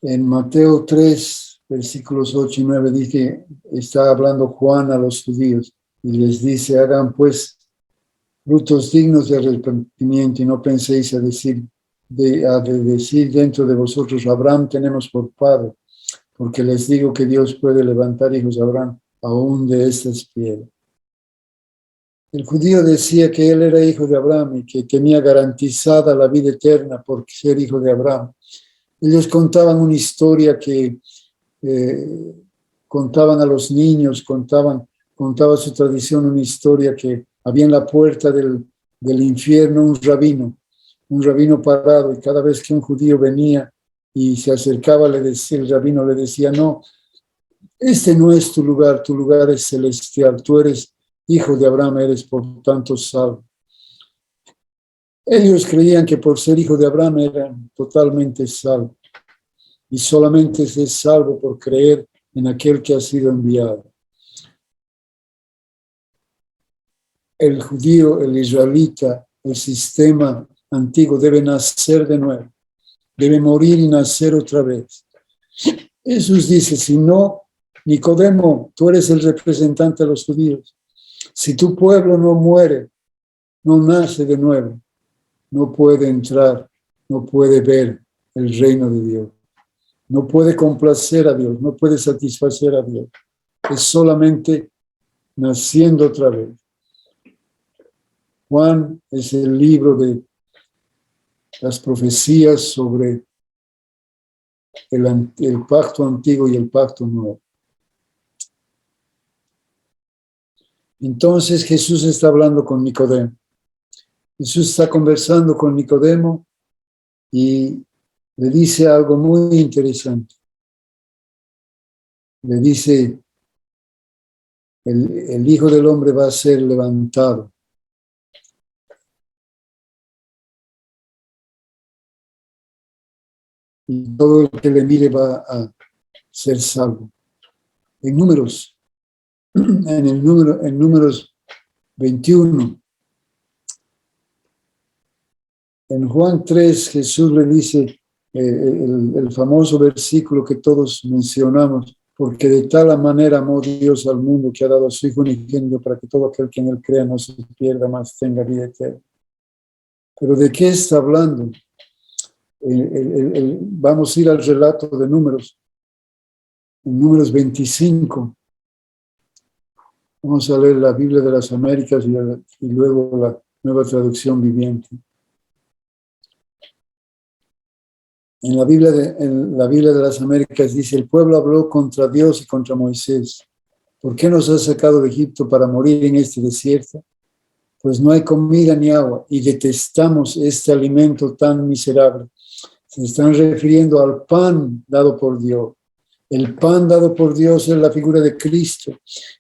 En Mateo 3, versículos 8 y 9, dice, está hablando Juan a los judíos y les dice, hagan pues frutos dignos de arrepentimiento y no penséis a decir dentro de vosotros, Abraham tenemos por padre, porque les digo que Dios puede levantar hijos a Abraham aún de estas piedras. El judío decía que él era hijo de Abraham y que tenía garantizada la vida eterna por ser hijo de Abraham. Ellos contaban una historia que contaban a los niños, contaba su tradición una historia que había en la puerta del infierno un rabino parado, y cada vez que un judío venía y se acercaba, el rabino le decía, no, este no es tu lugar es celestial, tú eres hijo de Abraham, eres por tanto salvo. Ellos creían que por ser hijo de Abraham eran totalmente salvos, y solamente es salvo por creer en aquel que ha sido enviado. El judío, el israelita, el sistema antiguo debe nacer de nuevo, debe morir y nacer otra vez. Jesús dice, si no, Nicodemo, tú eres el representante de los judíos. Si tu pueblo no muere, no nace de nuevo, no puede entrar, no puede ver el reino de Dios. No puede complacer a Dios, no puede satisfacer a Dios. Es solamente naciendo otra vez. Juan es el libro de las profecías sobre el pacto antiguo y el pacto nuevo. Entonces Jesús está hablando con Nicodemo. Jesús está conversando con Nicodemo y le dice algo muy interesante. Le dice, el Hijo del Hombre va a ser levantado. Y todo el que le mire va a ser salvo. En Números 21, en Juan 3, Jesús le dice el famoso versículo que todos mencionamos, porque de tal manera amó Dios al mundo que ha dado a su Hijo unigénito para que todo aquel que en él crea no se pierda, mas tenga vida eterna. Pero ¿de qué está hablando? Vamos a ir al relato de Números, en Números 25. Vamos a leer la Biblia de las Américas y luego la Nueva Traducción Viviente. En la Biblia de las Américas dice: el pueblo habló contra Dios y contra Moisés. ¿Por qué nos has sacado de Egipto para morir en este desierto? Pues no hay comida ni agua y detestamos este alimento tan miserable. Se están refiriendo al pan dado por Dios. El pan dado por Dios es la figura de Cristo.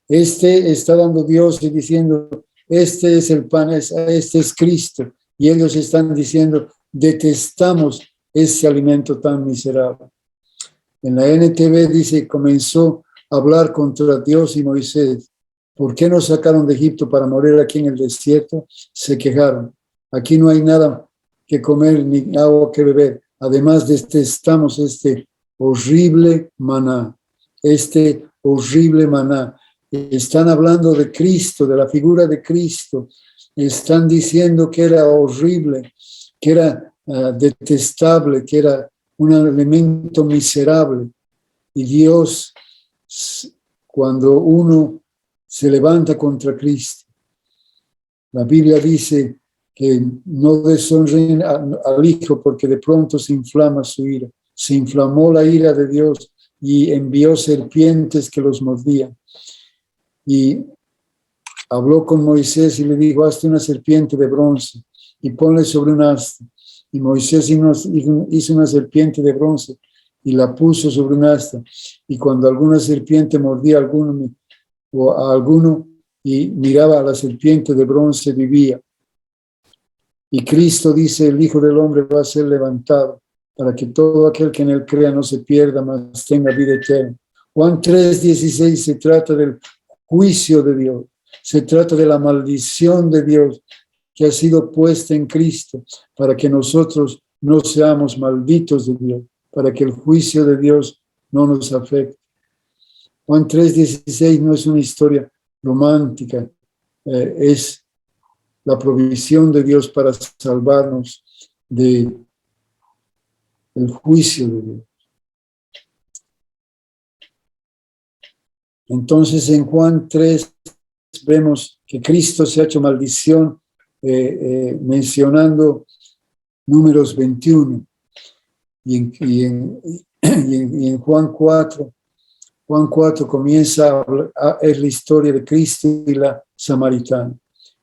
Este está dando Dios y diciendo: este es el pan, este es Cristo. Y ellos están diciendo: detestamos ese alimento tan miserable. En la NTV dice: comenzó a hablar contra Dios y Moisés. ¿Por qué nos sacaron de Egipto para morir aquí en el desierto? Se quejaron. Aquí no hay nada que comer ni agua que beber. Además detestamos este horrible maná. Este horrible maná. Están hablando de Cristo, de la figura de Cristo. Están diciendo que era horrible, que era detestable, que era un alimento miserable. Y Dios, cuando uno se levanta contra Cristo, la Biblia dice que no deshonren al Hijo porque de pronto se inflama su ira. Se inflamó la ira de Dios y envió serpientes que los mordían. Y habló con Moisés y le dijo: hazte una serpiente de bronce y ponle sobre un asta. Y Moisés hizo una serpiente de bronce y la puso sobre un asta. Y cuando alguna serpiente mordía a alguno y miraba a la serpiente de bronce, vivía. Y Cristo dice: el Hijo del Hombre va a ser levantado para que todo aquel que en él crea no se pierda, mas tenga vida eterna. Juan 3:16 se trata del juicio de Dios, se trata de la maldición de Dios que ha sido puesta en Cristo para que nosotros no seamos malditos de Dios, para que el juicio de Dios no nos afecte. Juan 3:16 no es una historia romántica, es la provisión de Dios para salvarnos del juicio de Dios. Entonces en Juan 3 vemos que Cristo se ha hecho maldición, mencionando Números 21. Y en Juan 4 comienza es la historia de Cristo y la samaritana.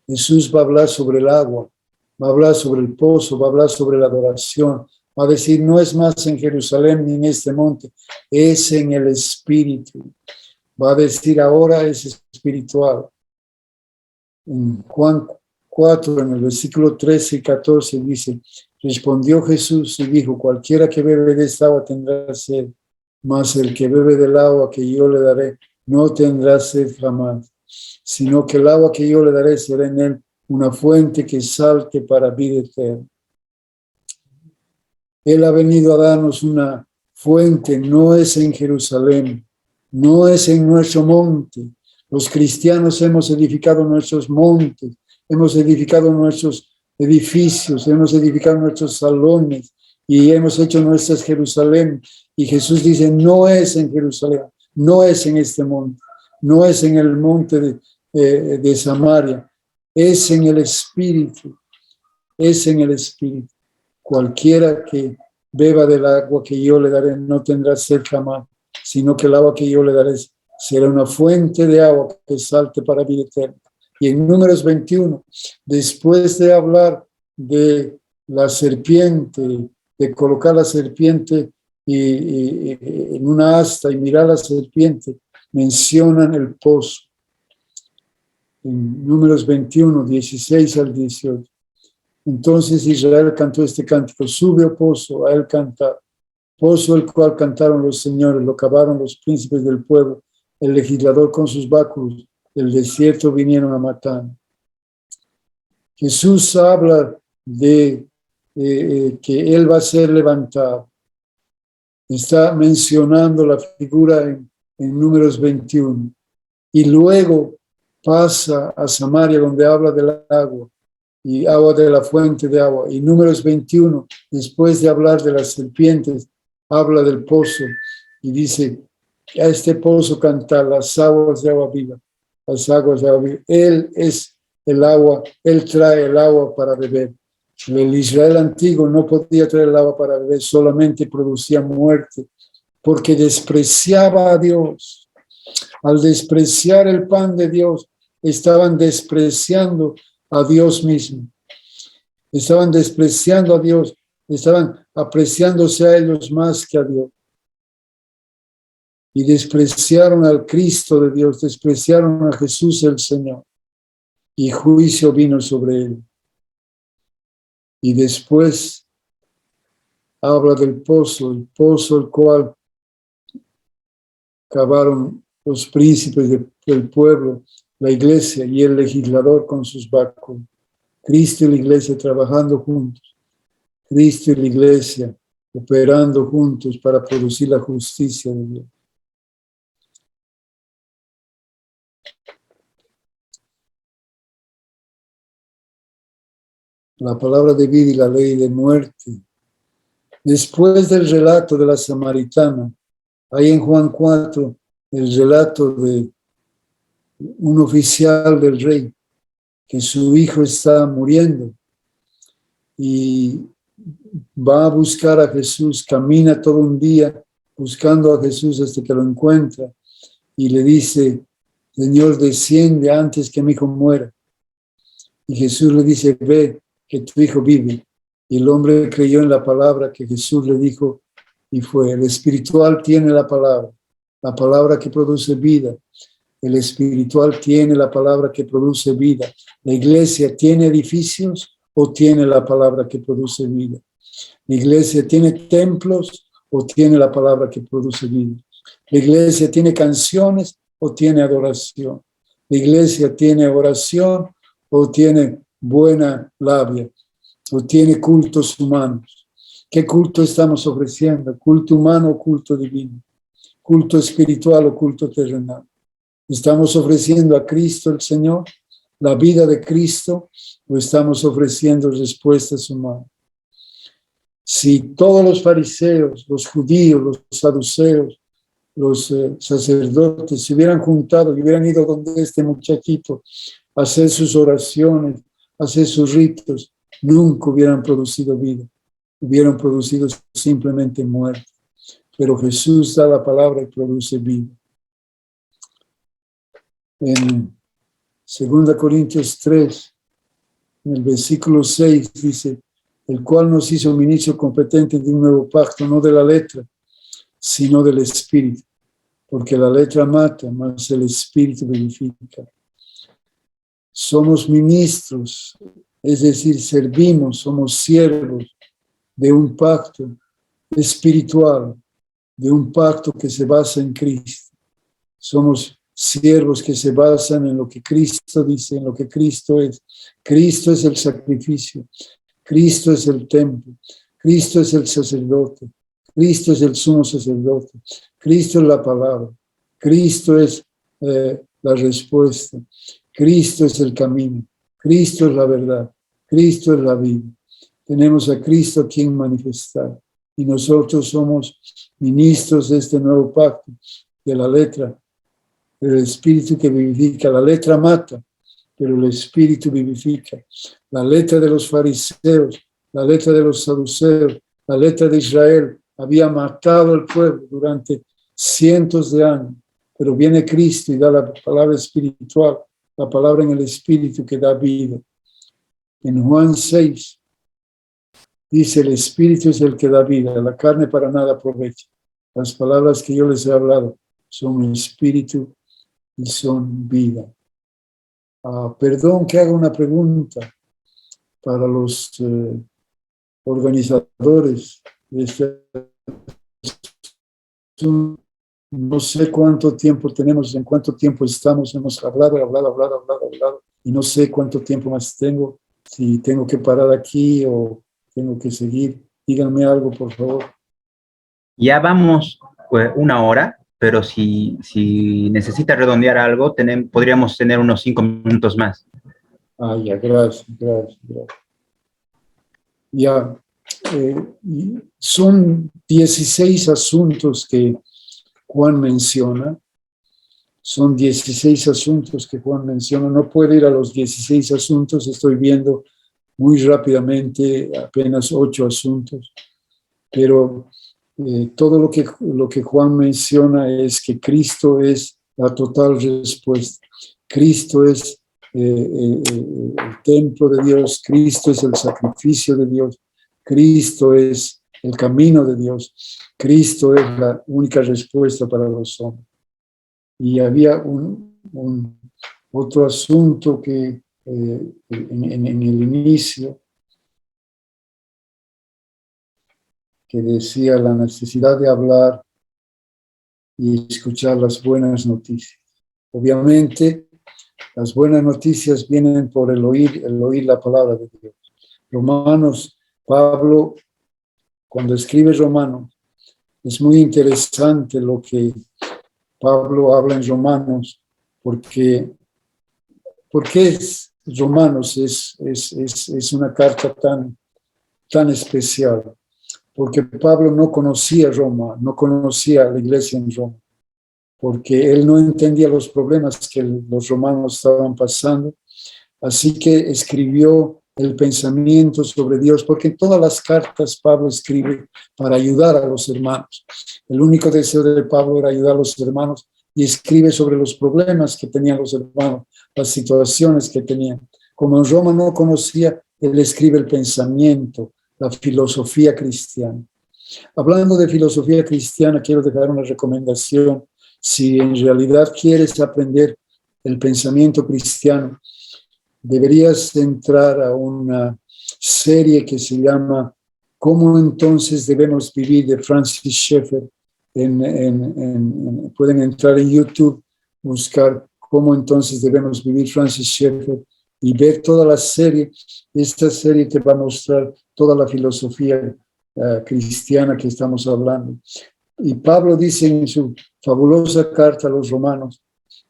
Jesús va a hablar sobre el agua, va a hablar sobre el pozo, va a hablar sobre la adoración, va a decir: no es más en Jerusalén ni en este monte, es en el Espíritu. Va a decir: ahora es espiritual. En Juan 4, en el versículo 13 y 14 dice: respondió Jesús y dijo: cualquiera que bebe de esta agua tendrá sed, mas el que bebe del agua que yo le daré no tendrá sed jamás, sino que el agua que yo le daré será en él una fuente que salte para vida eterna. Él ha venido a darnos una fuente, no es en Jerusalén, no es en nuestro monte. Los cristianos hemos edificado nuestros montes, hemos edificado nuestros edificios, hemos edificado nuestros salones y hemos hecho nuestras Jerusalén. Y Jesús dice: no es en Jerusalén, no es en este monte, no es en el monte de Samaria, es en el Espíritu, es en el Espíritu. Cualquiera que beba del agua que yo le daré no tendrá sed jamás, sino que el agua que yo le daré será una fuente de agua que salte para vida eterna. Y en Números 21, después de hablar de la serpiente, de colocar la serpiente y en una asta y mirar la serpiente, mencionan el pozo. En Números 21, 16 al 18. Entonces Israel cantó este cántico: sube, oh pozo, a él cantar. Pozo el cual cantaron los señores, lo cavaron los príncipes del pueblo, el legislador con sus báculos, del desierto vinieron a matar. Jesús habla de que él va a ser levantado. Está mencionando la figura en Números 21. Y luego pasa a Samaria, donde habla del agua y agua de la fuente de agua. Y Números 21, después de hablar de las serpientes, habla del pozo y dice: a este pozo cantar las aguas de agua viva. las aguas de agua. Él es el agua, Él trae el agua para beber. El Israel antiguo no podía traer el agua para beber, solamente producía muerte, porque despreciaba a Dios. Al despreciar el pan de Dios, estaban despreciando a Dios mismo. Estaban despreciando a Dios, estaban apreciándose a ellos más que a Dios. Y despreciaron al Cristo de Dios, despreciaron a Jesús el Señor. Y juicio vino sobre él. Y después habla del pozo, el pozo el cual cavaron los príncipes del pueblo, la iglesia y el legislador con sus báculos. Cristo y la iglesia trabajando juntos. Cristo y la iglesia operando juntos para producir la justicia de Dios. La palabra de vida y la ley de muerte. Después del relato de la samaritana, hay en Juan 4 el relato de un oficial del rey, que su hijo está muriendo y va a buscar a Jesús, camina todo un día buscando a Jesús hasta que lo encuentra y le dice: Señor, desciende antes que mi hijo muera. Y Jesús le dice: ve, que tu hijo vive. Y el hombre creyó en la palabra que Jesús le dijo y fue. El espiritual tiene la palabra que produce vida. El espiritual tiene la palabra que produce vida. La iglesia tiene edificios o tiene la palabra que produce vida. La iglesia tiene templos o tiene la palabra que produce vida. La iglesia tiene canciones o tiene adoración. La iglesia tiene oración o tiene buena labia o tiene cultos humanos. ¿Qué culto estamos ofreciendo? ¿Culto humano o culto divino? ¿Culto espiritual o culto terrenal? ¿Estamos ofreciendo a Cristo el Señor, la vida de Cristo, o estamos ofreciendo respuestas humanas? Si todos los fariseos, los judíos, los saduceos, los sacerdotes se hubieran juntado y hubieran ido donde este muchachito a hacer sus oraciones, a hacer sus ritos, nunca hubieran producido vida, hubieran producido simplemente muerte. Pero Jesús da la palabra y produce vida. En 2 Corintios 3, en el versículo 6, dice: el cual nos hizo ministro competente de un nuevo pacto, no de la letra, sino del Espíritu, porque la letra mata, mas el Espíritu vivifica. Somos ministros, es decir, servimos, somos siervos de un pacto espiritual, de un pacto que se basa en Cristo. Somos siervos que se basan en lo que Cristo dice, en lo que Cristo es. Cristo es el sacrificio, Cristo es el templo, Cristo es el sacerdote, Cristo es el sumo sacerdote, Cristo es la palabra, Cristo es la respuesta, Cristo es el camino, Cristo es la verdad, Cristo es la vida. Tenemos a Cristo a quien manifestar y nosotros somos ministros de este nuevo pacto, de la letra, el Espíritu que vivifica. La letra mata, pero el Espíritu vivifica. La letra de los fariseos, la letra de los saduceos, la letra de Israel había matado al pueblo durante cientos de años, pero viene Cristo y da la palabra espiritual, la palabra en el Espíritu que da vida. En Juan 6 dice: el Espíritu es el que da vida, la carne para nada aprovecha. Las palabras que yo les he hablado son Espíritu y son vida. Perdón que haga una pregunta para los organizadores de este. No sé cuánto tiempo tenemos, en cuánto tiempo estamos, hemos hablado, y no sé cuánto tiempo más tengo, si tengo que parar aquí o tengo que seguir. Díganme algo, por favor. Ya vamos 1 hora, pero si necesita redondear algo, podríamos tener unos 5 minutos más. Ya, gracias. Ya, son 16 asuntos que Juan menciona Son 16 asuntos que Juan menciona. No puedo ir a los 16 asuntos, estoy viendo muy rápidamente apenas 8 asuntos, pero todo lo que Juan menciona es que Cristo es la total respuesta. Cristo es el templo de Dios, Cristo es el sacrificio de Dios, Cristo es el camino de Dios, Cristo es la única respuesta para los hombres. Y había otro asunto que en el inicio, que decía la necesidad de hablar y escuchar las buenas noticias. Obviamente, las buenas noticias vienen por el oír la palabra de Dios. Romanos, Pablo, cuando escribe Romanos, es muy interesante lo que Pablo habla en Romanos, porque Romanos es una carta tan especial, porque Pablo no conocía Roma, no conocía la iglesia en Roma, porque él no entendía los problemas que los romanos estaban pasando, así que escribió el pensamiento sobre Dios, porque en todas las cartas Pablo escribe para ayudar a los hermanos. El único deseo de Pablo era ayudar a los hermanos y escribe sobre los problemas que tenían los hermanos, las situaciones que tenían. Como en Roma no conocía, él escribe el pensamiento, la filosofía cristiana. Hablando de filosofía cristiana, quiero dejar una recomendación. Si en realidad quieres aprender el pensamiento cristiano, deberías entrar a una serie que se llama ¿Cómo entonces debemos vivir? De Francis Schaeffer. Pueden entrar en YouTube, buscar ¿Cómo entonces debemos vivir? Francis Schaeffer, y ver toda la serie. Esta serie te va a mostrar toda la filosofía cristiana que estamos hablando. Y Pablo dice en su fabulosa carta a los romanos,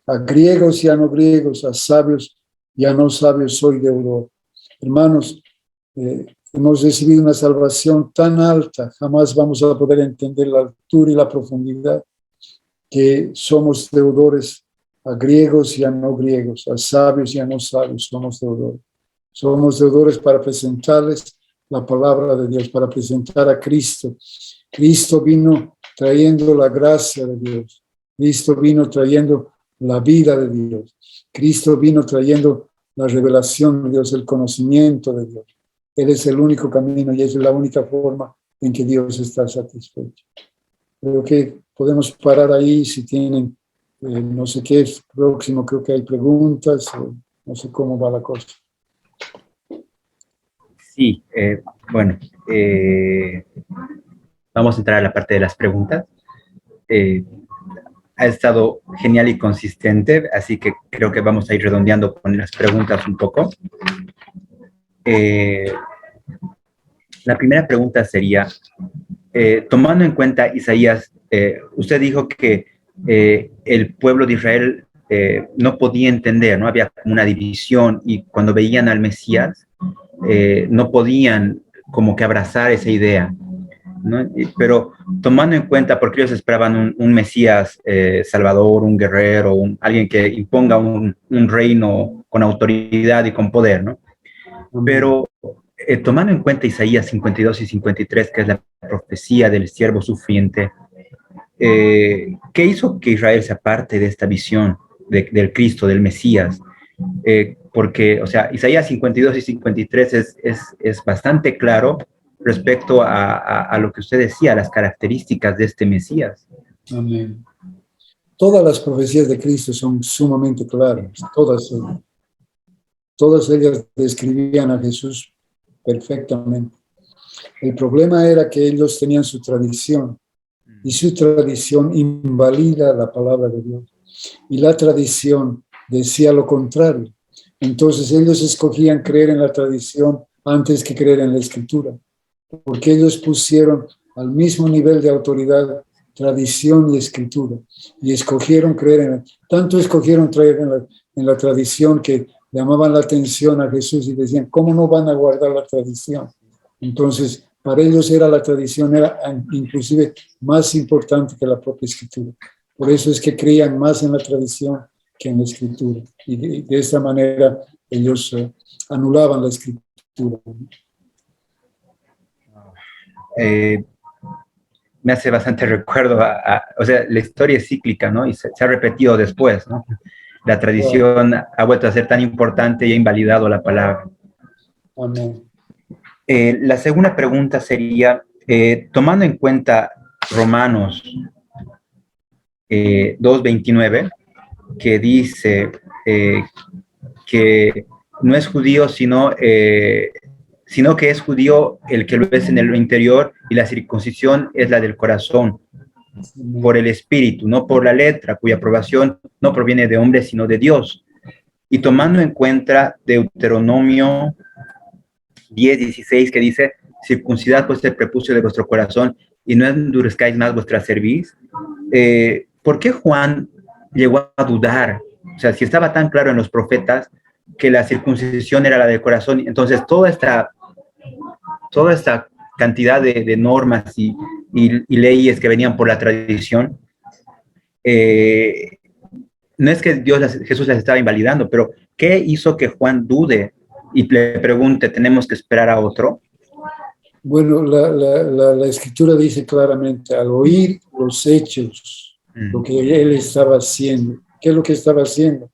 a griegos y a no griegos, a sabios y a no sabios soy deudor. Hermanos, hemos recibido una salvación tan alta, jamás vamos a poder entender la altura y la profundidad, que somos deudores a griegos y a no griegos, a sabios y a no sabios, somos deudores. Somos deudores para presentarles la palabra de Dios, para presentar a Cristo. Cristo vino trayendo la gracia de Dios. Cristo vino trayendo la vida de Dios. Cristo vino trayendo la revelación de Dios, el conocimiento de Dios. Él es el único camino y es la única forma en que Dios está satisfecho. Creo que podemos parar ahí. Si tienen, no sé qué es próximo, creo que hay preguntas, no sé cómo va la cosa. Sí, bueno, vamos a entrar a la parte de las preguntas. Ha estado genial y consistente, así que creo que vamos a ir redondeando con las preguntas un poco. La primera pregunta sería, tomando en cuenta Isaías, usted dijo que el pueblo de Israel no podía entender, no había como una división, y cuando veían al Mesías no podían como que abrazar esa idea, ¿no? Pero tomando en cuenta, porque ellos esperaban un Mesías salvador, un guerrero, alguien que imponga un reino con autoridad y con poder, ¿no? Pero tomando en cuenta Isaías 52 y 53, que es la profecía del siervo sufriente, ¿qué hizo que Israel se aparte de esta visión del Cristo, del Mesías? Porque, o sea, Isaías 52 y 53 es bastante claro respecto a lo que usted decía, las características de este Mesías. Amén. Todas las profecías de Cristo son sumamente claras, todas ellas describían a Jesús perfectamente. El problema era que ellos tenían su tradición, y su tradición invalida la palabra de Dios, y la tradición decía lo contrario. Entonces ellos escogían creer en la tradición antes que creer en la Escritura, porque ellos pusieron al mismo nivel de autoridad tradición y Escritura, y escogieron creer tanto escogieron creer en la tradición, que llamaban la atención a Jesús y decían, ¿cómo no van a guardar la tradición? Entonces, para ellos la tradición era inclusive más importante que la propia Escritura. Por eso es que creían más en la tradición que en la escritura. Y de esta manera ellos anulaban la escritura. Me hace bastante recuerdo, o sea, la historia es cíclica, ¿no? Y se ha repetido después, ¿no? La tradición ha vuelto a ser tan importante y ha invalidado la palabra. Amén. La segunda pregunta sería, tomando en cuenta Romanos 2:29, que dice que no es judío, sino que es judío el que lo es en el interior, y la circuncisión es la del corazón, por el espíritu, no por la letra, cuya aprobación no proviene de hombres, sino de Dios. Y tomando en cuenta Deuteronomio 10:16, que dice, circuncidad pues el prepucio de vuestro corazón y no endurezcáis más vuestra cerviz. ¿Por qué Juan llegó a dudar? O sea, si estaba tan claro en los profetas que la circuncisión era la del corazón, entonces toda esta cantidad de normas y leyes que venían por la tradición, no es que Jesús las estaba invalidando, pero ¿qué hizo que Juan dude y le pregunte, ¿tenemos que esperar a otro? Bueno, la escritura dice claramente, al oír los hechos, lo que él estaba haciendo. ¿Qué es lo que estaba haciendo?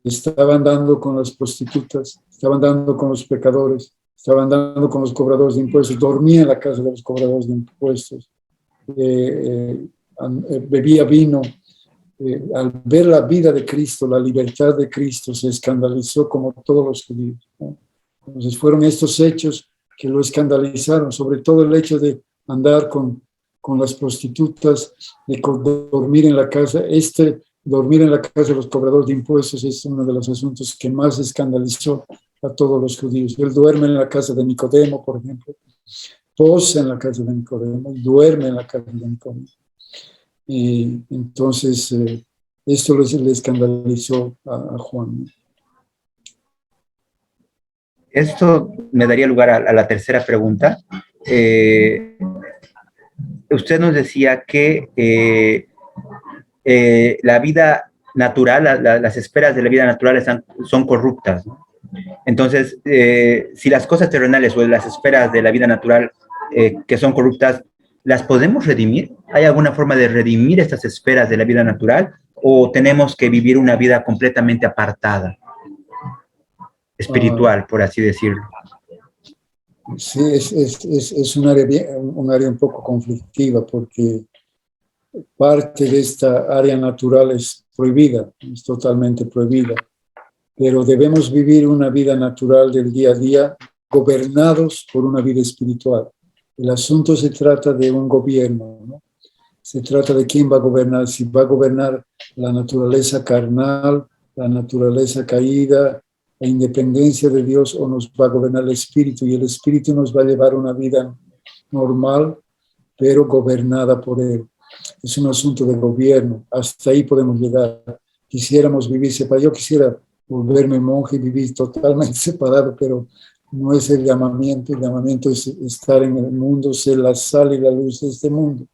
Estaba andando con las prostitutas, estaba andando con los pecadores, estaba andando con los cobradores de impuestos, dormía en la casa de los cobradores de impuestos, bebía vino. Al ver la vida de Cristo, la libertad de Cristo, se escandalizó como todos los judíos, ¿no? Entonces fueron estos hechos que lo escandalizaron, sobre todo el hecho de andar con las prostitutas, de dormir en la casa. Dormir en la casa de los cobradores de impuestos es uno de los asuntos que más escandalizó a todos los judíos. Él duerme en la casa de Nicodemo, por ejemplo, posa en la casa de Nicodemo y duerme en la casa de Nicodemo. Y entonces esto le escandalizó a Juan. Esto me daría lugar a la tercera pregunta. Usted nos decía que la vida natural, las esferas de la vida natural son corruptas, ¿no? Entonces, si las cosas terrenales o las esferas de la vida natural que son corruptas, ¿las podemos redimir? ¿Hay alguna forma de redimir estas esferas de la vida natural o tenemos que vivir una vida completamente apartada, espiritual, por así decirlo? Sí, es un área un poco conflictiva porque parte de esta área natural es prohibida, es totalmente prohibida, pero debemos vivir una vida natural del día a día gobernados por una vida espiritual. El asunto se trata de un gobierno, ¿no? Se trata de quién va a gobernar, si va a gobernar la naturaleza carnal, la naturaleza caída, la independencia de Dios, o nos va a gobernar el espíritu, y el espíritu nos va a llevar una vida normal, pero gobernada por él. Es un asunto de gobierno, hasta ahí podemos llegar. Quisiéramos vivir separados, yo quisiera volverme monje y vivir totalmente separado, pero no es el llamamiento es estar en el mundo, ser la sal y la luz de este mundo.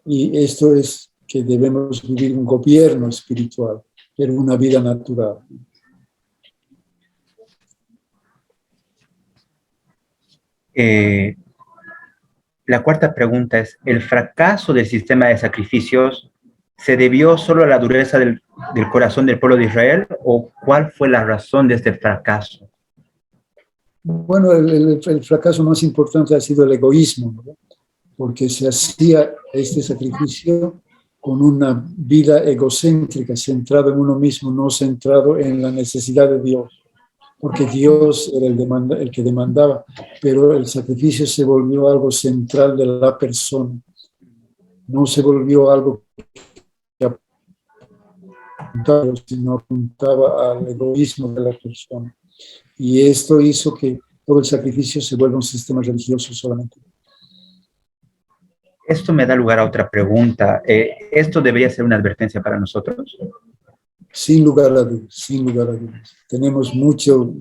Y esto es que debemos vivir un gobierno espiritual, pero una vida natural. La cuarta pregunta es, ¿el fracaso del sistema de sacrificios se debió solo a la dureza del corazón del pueblo de Israel o cuál fue la razón de este fracaso? Bueno, el fracaso más importante ha sido el egoísmo, ¿no? Porque se hacía este sacrificio con una vida egocéntrica, centrado en uno mismo, no centrado en la necesidad de Dios, porque Dios era el que demandaba, pero el sacrificio se volvió algo central de la persona, no se volvió algo que apuntaba, sino apuntaba al egoísmo de la persona. Y esto hizo que todo el sacrificio se vuelva un sistema religioso solamente. Esto me da lugar a otra pregunta. ¿Esto debería ser una advertencia para nosotros? Sin lugar a dudas, sin lugar a dudas. Tenemos mucho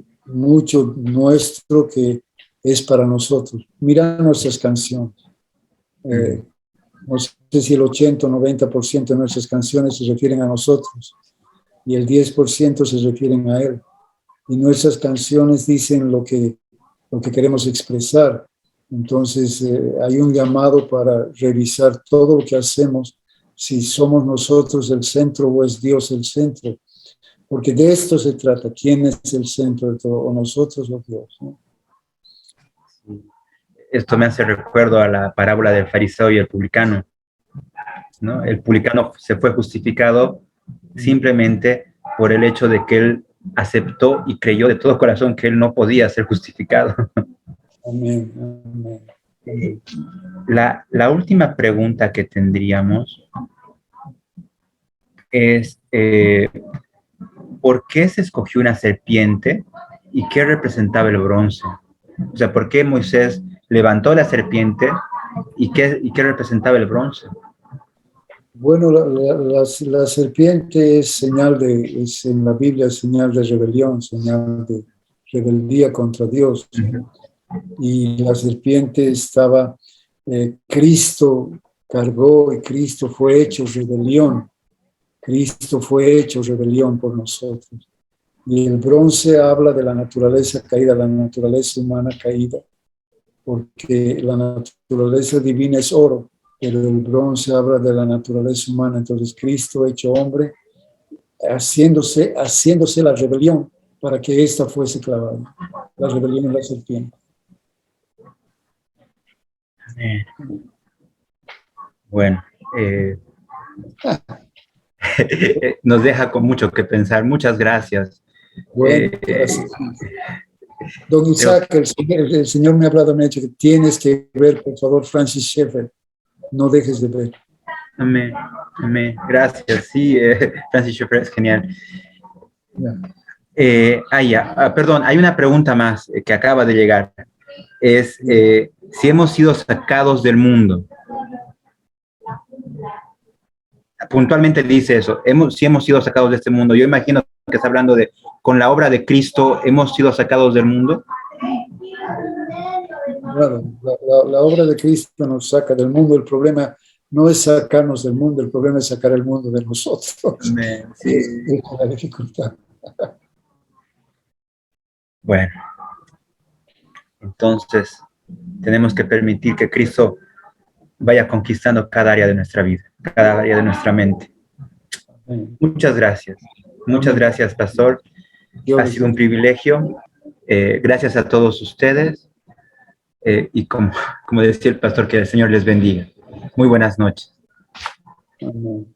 nuestro que es para nosotros. Mira nuestras canciones. sé si el 80 o 90% de nuestras canciones se refieren a nosotros y el 10% se refieren a Él. Y nuestras canciones dicen lo que queremos expresar. Entonces, hay un llamado para revisar todo lo que hacemos, si somos nosotros el centro o es Dios el centro. Porque de esto se trata, ¿quién es el centro de todo? O nosotros o Dios, ¿no? Esto me hace recuerdo a la parábola del fariseo y el publicano, ¿no? El publicano se fue justificado simplemente por el hecho de que él aceptó y creyó de todo corazón que él no podía ser justificado. Amén, amén, amén. La última pregunta que tendríamos es, ¿por qué se escogió una serpiente y qué representaba el bronce? O sea, ¿por qué Moisés levantó la serpiente y qué representaba el bronce? Bueno, la serpiente es es en la Biblia es señal de rebelión, señal de rebeldía contra Dios. Y la serpiente estaba, Cristo cargó y Cristo fue hecho rebelión. Cristo fue hecho rebelión por nosotros. Y el bronce habla de la naturaleza caída, la naturaleza humana caída, porque la naturaleza divina es oro, pero el bronce habla de la naturaleza humana. Entonces Cristo hecho hombre, haciéndose la rebelión para que ésta fuese clavada. La rebelión de la serpiente. Bueno, nos deja con mucho que pensar. Muchas gracias. Bueno, gracias. Don Isaac, el Señor me ha hablado, me ha dicho que tienes que ver, por favor, Francis Schaeffer. No dejes de ver. Amén, amén. Gracias. Sí, Francis Schaeffer es genial. Perdón, hay una pregunta más que acaba de llegar. Es si hemos sido sacados del mundo. Puntualmente dice eso, si hemos sido sacados de este mundo. Yo imagino que está hablando de, con la obra de Cristo, ¿hemos sido sacados del mundo? Claro, la obra de Cristo nos saca del mundo. El problema no es sacarnos del mundo, el problema es sacar el mundo de nosotros. Sí. Es la dificultad. Bueno, entonces tenemos que permitir que Cristo vaya conquistando cada área de nuestra vida, cada área de nuestra mente. Muchas gracias. Muchas gracias, pastor. Ha sido un privilegio. Gracias a todos ustedes. Y como decía el pastor, que el Señor les bendiga. Muy buenas noches. Amén.